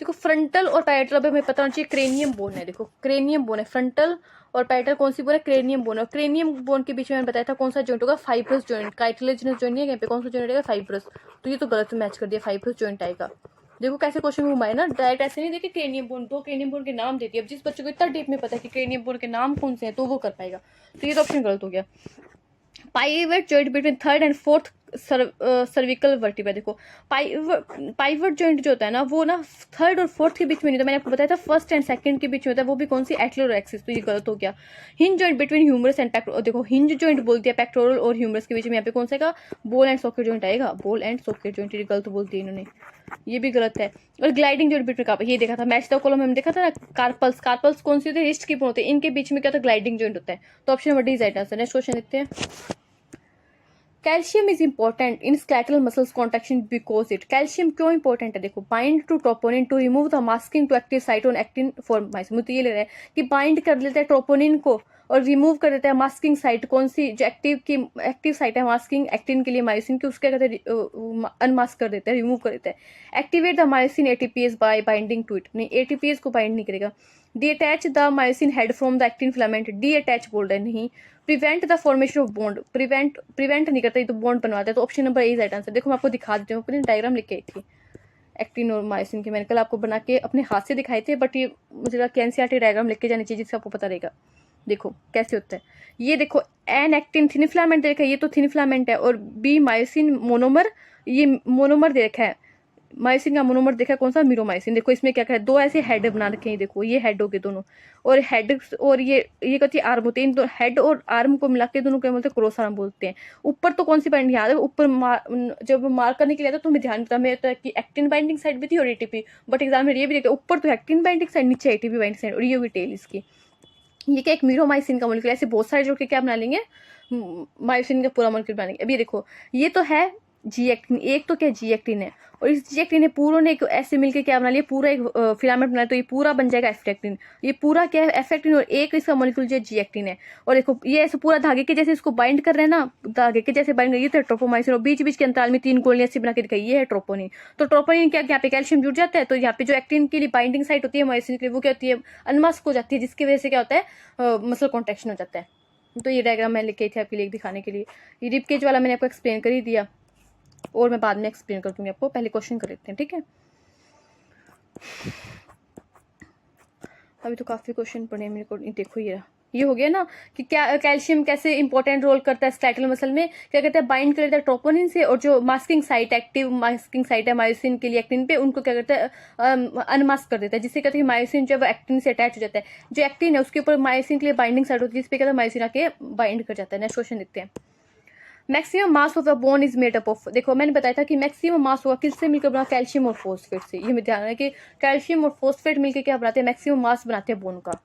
देखो फ्रंटल और पैराइटल अभी हमें पता होना चाहिए, क्रेनियम बोन है। देखो क्रेनियम बोन है, फ्रंटल और पैराइटल कौन सी बोन है, क्रेनियम बोन है। क्रेनियम बोन के बीच में मैंने बताया था कौन सा जॉइंट होगा, फाइब्रस जॉइंट। कार्टिलेजिनस जॉइंट नहीं है, यहाँ पे कौन सा जॉइंट आएगा, फाइब्रस। तो ये तो गलत मैच कर दिया, फाइब्रस जॉइंट आएगा। देखो कैसे क्वेश्चन घुमाए ना, डायरेक्ट ऐसे नहीं देखे क्रेनियम बोन, दो क्रेनियम बोन के नाम देती है। अब जिस बच्चे को इतना डीप में पता है कि क्रेनियम बोन के नाम कौन से हैं तो वो कर पाएगा। तो ये तो ऑप्शन गलत हो गया। Pivot joint between third and fourth cervical vertebra. देखो पाइवट जॉइंट जो होता है ना वो ना थर्ड और फोर्थ के बीच में नहीं होता, मैंने आपको बताया था फर्स्ट एंड सेकंड के बीच में होता है, वो भी कौन सी, एटलर एक्सिस। तो ये गलत हो गया। Hinge joint between humerus and pectoral. देखो हिंज जॉइंट बोलती है पेक्टोरल और ह्यूमरस के बीच में, यहाँ पे कौन सा आएगा, बोल एंड सॉकेट जॉइंट आएगा। बोल एंड सॉकेट जॉइंट, ये गलत बोलती है इन्होंने, ये भी गलत है। और ग्लाइडिंग जॉइंट बिटवीन कार्पल, ये देखा था मैच द कॉलम हमने देखा था ना, कार्पल्स। कार्पल्स कौन सी होती है, रिस्ट की बोन होती है, इनके बीच में क्या होता है, ग्लाइडिंग जॉइंट होता है। तो option number D is right answer. Next question देखते हैं। Calcium is important in skeletal muscles contraction because it. Calcium क्यों इंपॉर्टेंट है, देखो bind to troponin to remove the masking to active site on actin for myosin. मुझे ये लग रहा है कि बाइंड कर लेता है ट्रोपोनिन को और रिमूव कर देता है मास्किंग साइट, कौन सी, जो एक्टिव साइट है मास्किंग एक्टिन के लिए मायोसिन की, उसके कहते हैं अनमास्क कर देता है, रिमूव कर देता है। Activate the myosin ATPase by binding to it. नहीं, एटीपीएस को बाइंड नहीं करेगा। Detach the myosin head from the actin filament. Detach बोल रहे नहीं। Prevent the formation of bond, prevent नहीं करता, तो बॉन्ड बनवाता है। तो option number A is right answer. देखो मैं आपको दिखा देती हूँ, अपनी डायग्राम लिख के आई थी एक्टिन और मायोसिन के, मैंने कल आपको बना के अपने हाथ से दिखाए थे, बट ये मुझे लगा एनसीईआरटी डायग्राम लिख के जानी चाहिए जिससे आपको पता रहेगा। देखो कैसे होता है, ये देखो एन एक्टिन थिन फिलामेंट दे रखा है, ये तो थिन फिलामेंट है, और बी मायोसिन मोनोमर, ये मोनोमर दे रखा है। मायोसिन का मोनोमर देखा कौन सा, मीरोमायोसिन। देखो इसमें क्या है, दो ऐसे हेड बना रखे हैं, देखो ये हेड हो गए दोनों, और हेड और ये कहती है आर्म होते हैं, इन दो हेड और आर्म को मिला के दोनों क्या बोलते हैं, क्रॉस आर्म बोलते हैं। ऊपर तो कौन सी बाइंडिंग याद है, ऊपर जब मार्क करने के लिए आता तो हमें ध्यान देता हमें होता है कि एक्टिन बाइंडिंग साइड भी थी और एटीपी, बट एग्जाम में ये भी देखते ऊपर तो एक्टिन बाइंडिंग साइड, नीचे एटीपी बाइंडिंग साइड, और ये हुई टेल इसकी। ये क्या, एक मीरोमाइसिन का मोलिक्यूल, ऐसे बहुत सारे जोड़ के क्या बना लेंगे, मायोसिन का पूरा मोलिक्यूल बना लेंगे। अभी देखो ये तो है जी एक्टिन, एक तो क्या जी एक्टिन है, और इस जी एक्टिन ने पूरों ने ऐसे मिलकर क्या बना लिया, पूरा एक फिलामेंट बना, तो ये पूरा बन जाएगा एफ एक्टिन। ये पूरा क्या है, एफ एक्टिन, और एक इसका मोलिक्यूल जो जी एक्टिन है। और देखो ये ऐसे पूरा धागे के जैसे इसको बाइंड कर रहे हैं ना, धागे के जैसे बाइंड करिए, तो ट्रोपोमाइसिन, और बीच बीच के अंतराल में 3 गोलियां ऐसी बना के दिखाई, ये है ट्रोपोनिन। तो ट्रोपोनिन क्या, यहाँ पे कैल्शियम जुड़ जाता है, तो यहाँ पे जो एक्टिन के लिए बाइंडिंग साइट होती है मायोसिन के लिए, वो क्या होती है, अनमास्क हो जाती है, जिसकी वजह से क्या होता है, मसल कॉन्ट्रैक्शन हो जाता है। तो ये डायग्राम मैं लिख के थी आपके लिए दिखाने के लिए। ये रिब केज वाला मैंने आपको एक्सप्लेन कर ही दिया, और मैं बाद में एक्सप्लेन कर दूंगी आपको, पहले क्वेश्चन कर लेते हैं, ठीक है। अभी तो काफी क्वेश्चन पढ़े मेरे को, देखो ये हो गया ना कि क्या कैल्शियम कैसे इंपॉर्टेंट रोल करता है स्केलेटल मसल में, क्या कहते हैं, बाइंड कर लेता है ट्रोपोनिन से, और जो masking site, active masking site है मायोसिन के लिए एक्टिन पे, उनको क्या करता है, अनमास्क कर देता है, जिससे कहते हैं मायोसिन जो है एक्टिन से अटैच हो जाता है। जो एक्टिन है उसके ऊपर मायोसिन के लिए बाइंडिंग साइट होती है, जिसपे कहते हैं मायोसिन आके बाइंड कर जाता है। नेक्स्ट क्वेश्चन देखते हैं। Maximum mass of the bone is made up of. देखो मैंने बताया था कि मैक्सिमम मास होगा किससे मिलकर बना, कैल्शियम और फॉस्फेट से। ये ध्यान है कि कैल्शियम और फॉस्फेट मिलकर क्या बनाते हैं, मैक्सिमम मास बनाते हैं बोन का।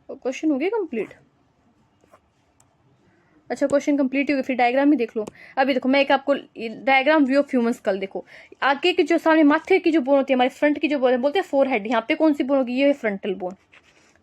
क्वेश्चन हो गया कंप्लीट। अच्छा क्वेश्चन कंप्लीट हो गया, फिर डायग्राम ही देख लो। अभी देखो मैं एक आपको डायग्राम व्यू ऑफ ह्यूमंस कल देखो, आगे की जो सामने माथे की जो बोन होती है, हमारे फ्रंट की जो बोन है, बोलते हैं फोर हेड, यहाँ पे कौन सी बोन होगी, ये है फ्रंटल बोन।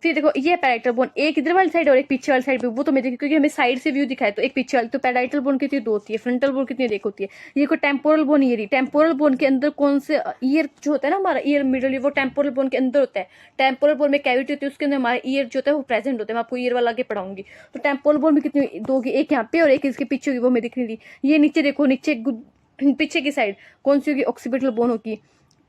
फिर देखो ये पैराइटल बोन, एक इधर वाली साइड और एक पीछे वाली साइड पे, वो तो मैं देखी क्योंकि हमें साइड से व्यू दिखाए तो एक पीछे वाली। तो पैराइटल बोन कितनी दो होती है, फ्रंटल बोन कितनी एक होती है। ये को टेम्पोरल बोन, ये रही टेम्पोरल बोन के अंदर कौन से ईयर जो होता है ना हमारा ईयर मिडल, वो टेम्पोरल बोन के अंदर होता है। टेम्पोरल बोन में कैविटी होती है, उसके अंदर हमारा ईयर जो होता है वो प्रेजेंट होता है। मैं आपको ईयर वाला आगे पढ़ाऊंगी। तो टेम्पोरल बोन में कितनी दो होगी, एक यहाँ पे और एक इसके पीछे होगी, वो मैं दिख रही थी। ये नीचे देखो, नीचे पीछे की साइड कौन सी होगी, ऑक्सीपिटल बोन होगी,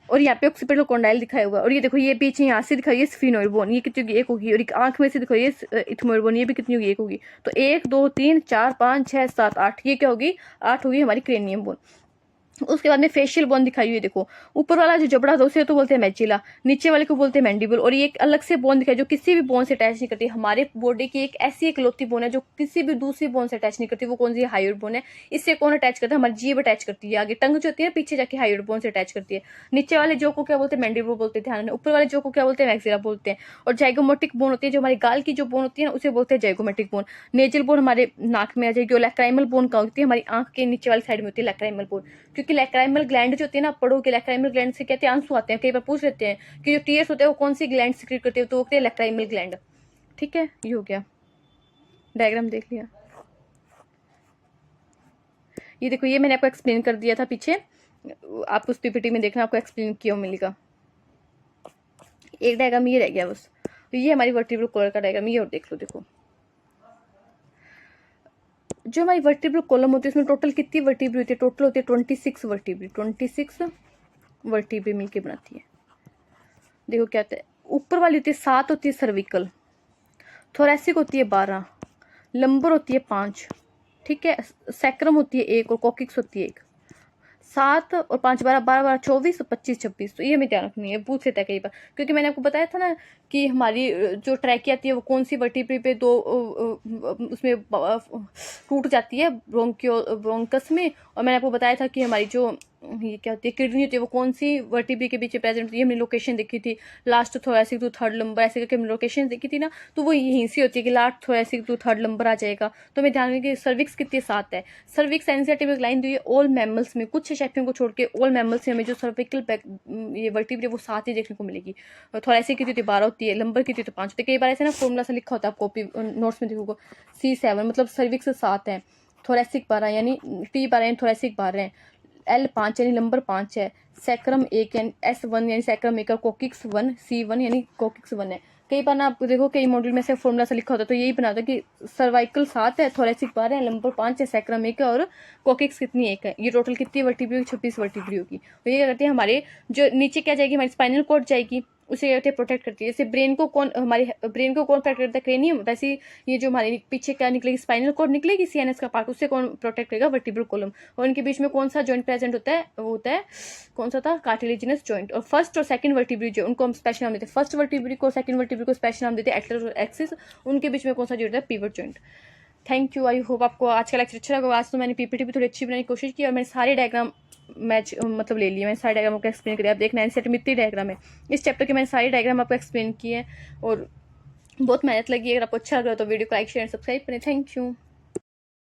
और यहाँ पे ऑक्सीपिटल कॉन्डाइल दिखाया हुआ है। और ये देखो ये पीछे यहाँ से दिखाई है स्फिनोइड बोन, ये कितनी होगी, एक होगी। और एक आंख में से दिखाई है इथमोइड बोन, ये भी कितनी होगी, एक होगी। तो 1 2 3 4 5 6 7 8, ये क्या होगी, 8 होगी हमारी क्रेनियम बोन। उसके बाद में फेशियल बोन दिखाई हुई है, देखो ऊपर वाला जो जबड़ा था उसे तो बोलते हैं मैचिला, नीचे वाले को बोलते हैं मैंडिबल। और ये एक अलग से बोन दिखाई जो किसी भी बोन से अटैच नहीं करती। हमारे बॉडी की एक ऐसी इकलौती बोन है जो किसी भी दूसरी बोन से अटैच नहीं करती। वो कौन सी हाइड बोन है, इससे कौन अटैच करता है, हमारी जीभ अटैच करती है। आगे टंग जो होती है पीछे जाके हाइड बोन से अटैच करती है। नीचे वाले जो को क्या बोलते हैं, मैंडिबल बोलते हैं, ध्यान। ऊपर वाले जो को क्या बोलते हैं, मैक्सिला बोलते हैं। और जाइगोमेटिक बोन होती है जो हमारी गाल की जो बोन होती है ना, उसे बोलते हैं जाइगोमेटिक बोन। नेजल बोन हमारे नाक में आ जाएगी। और लैक्राइमल बोन कहाँ होती है, हमारी आंख के नीचे वाली साइड में होती है लैक्राइमल बोन। क्योंकि लैक्राइमल ग्लैंड जो होती है ना, पढ़ोगे लैक्राइमल ग्लैंड से कहते हैं आंसू आते हैं। कई बार पूछ लेते हैं कि जो टीयर्स होते हैं वो कौन सी ग्लैंड सिक्रेट करते हैं, तो वो होते हैं लैक्राइमल ग्लैंड। ठीक है, ये हो गया, डायग्राम देख लिया। ये देखो ये मैंने आपको एक्सप्लेन कर दिया था पीछे, आप उस पीपीटी में देखना, आपको एक्सप्लेन किया मिलेगा। एक डायग्राम ये रह गया बस। तो ये हमारी वर्टिब्रल कॉलम का डायग्राम, ये और देख लो। देखो जो हमारी वर्टिब्रल कॉलम होती है उसमें टोटल कितनी वर्टिब्री होती है, टोटल होती है 26 वर्टिब्री। 26 वर्टिब्री मिलके बनाती है। देखो क्या होता है, ऊपर वाली होती है 7 होती है सर्विकल, थोरेसिक होती है 12, लंबर होती है 5, ठीक है, सैक्रम होती है 1 और कॉकिक्स होती है 1। 7 और 5 12 12 12 24 और 25 26। तो ये हमें ध्यान रखनी है, पूछ लेता है कई बार। क्योंकि मैंने आपको बताया था ना कि हमारी जो ट्रैकिया आती है वो कौन सी वर्टिब्री पे दो उसमें टूट जाती है, ब्रोंकस में। और मैंने आपको बताया था कि हमारी जो ये क्या होती है, किडनी होती है, वो कौन सी वर्टिब्री के बीच में प्रेजेंट होती है। हमने लोकेशन देखी थी, last thoracic to third lumbar, ऐसे करके हमने लोकेशन देखी थी ना। तो वो यहीं से होती है कि last thoracic to third lumbar आ जाएगा। तो हमें ध्यान रखें कि सर्विक्स कितनी 7 है। सर्विक्स सेंसिटिव लाइन दी है ऑल मैमल्स में, कुछ शेफियों को छोड़ के ऑल मैमल्स में हमें जो सर्विकल ये वर्टिब्री वो 7 ही देखने को मिलेगी। थोरेसिक कितनी होती है 12 होती है, लंबर कितनी होती है 5 होती है। कई बार ऐसे ना फॉर्मूला से लिखा होता है, आप कॉपी नोट्स में देखोगे C7 मतलब सर्विक्स 7 है, थोरेसिक 12 यानी T12 यानी थोरेसिक 12 है, L5 यानी लंबर 5 है, सैक्रम 1 यानी S1 यानी सैक्रम 1 और कोकिक्स 1 C1 यानी कोकिक्स 1 है। कई बार ना आप देखो कई मॉड्यूल में से फॉर्मूला से लिखा होता है, तो यही बनाता है कि सर्वाइकल 7 है, थोरेसिक 12 है, लंबर 5 है, सैक्रम 1 है और कोकिक्स कितनी 1 है। ये टोटल कितनी वर्टिब्री होगी, 26 वर्टिब्री होगी। तो ये क्या करती है, हमारे जो नीचे क्या जाएगी, हमारी स्पाइनल कॉर्ड जाएगी, उसे कहते हैं प्रोटेक्ट करती है। जैसे ब्रेन को कौन, हमारे ब्रेन को कौन प्रोटेक्ट करता है, क्रेनियम। वैसे ये जो हमारे पीछे क्या निकलेगी, स्पाइनल कॉर्ड निकलेगी, सीएनएस का पार्ट, उससे कौन प्रोटेक्ट करेगा, वर्टिब्रल कॉलम। और इनके बीच में कौन सा जॉइंट प्रेजेंट होता है, वो होता है कौन सा था, कार्टिलेजिनस जॉइंट। और फर्स्ट और सेकंड वर्टिब्री जो उनको हम स्पेशल नाम देते हैं, फर्स्ट वर्टिब्री को सेकंड वर्टिब्री को स्पेशल नाम देते हैं एटलस एक्सिस। उनके बीच में कौन सा जॉइंट है, pivot joint. Thank you, I hope आपको आज का लेक्चर अच्छा लगा। आज तो मैंने पीपीटी भी थोड़ी अच्छी बनाने की कोशिश की और मैंने सारे डायग्राम मैच मतलब ले लिया, मैंने सारे डायग्राम आपको एक्सप्लेन किया। आप देखना एनसीईआरटी में इतनी डायग्राम है, इस चैप्टर के मैंने सारे डायग्राम आपको एक्सप्लेन किए हैं और बहुत मेहनत लगी है। अगर आपको अच्छा लग रहा है तो वीडियो को लाइक शेयर सब्सक्राइब करें। Thank you.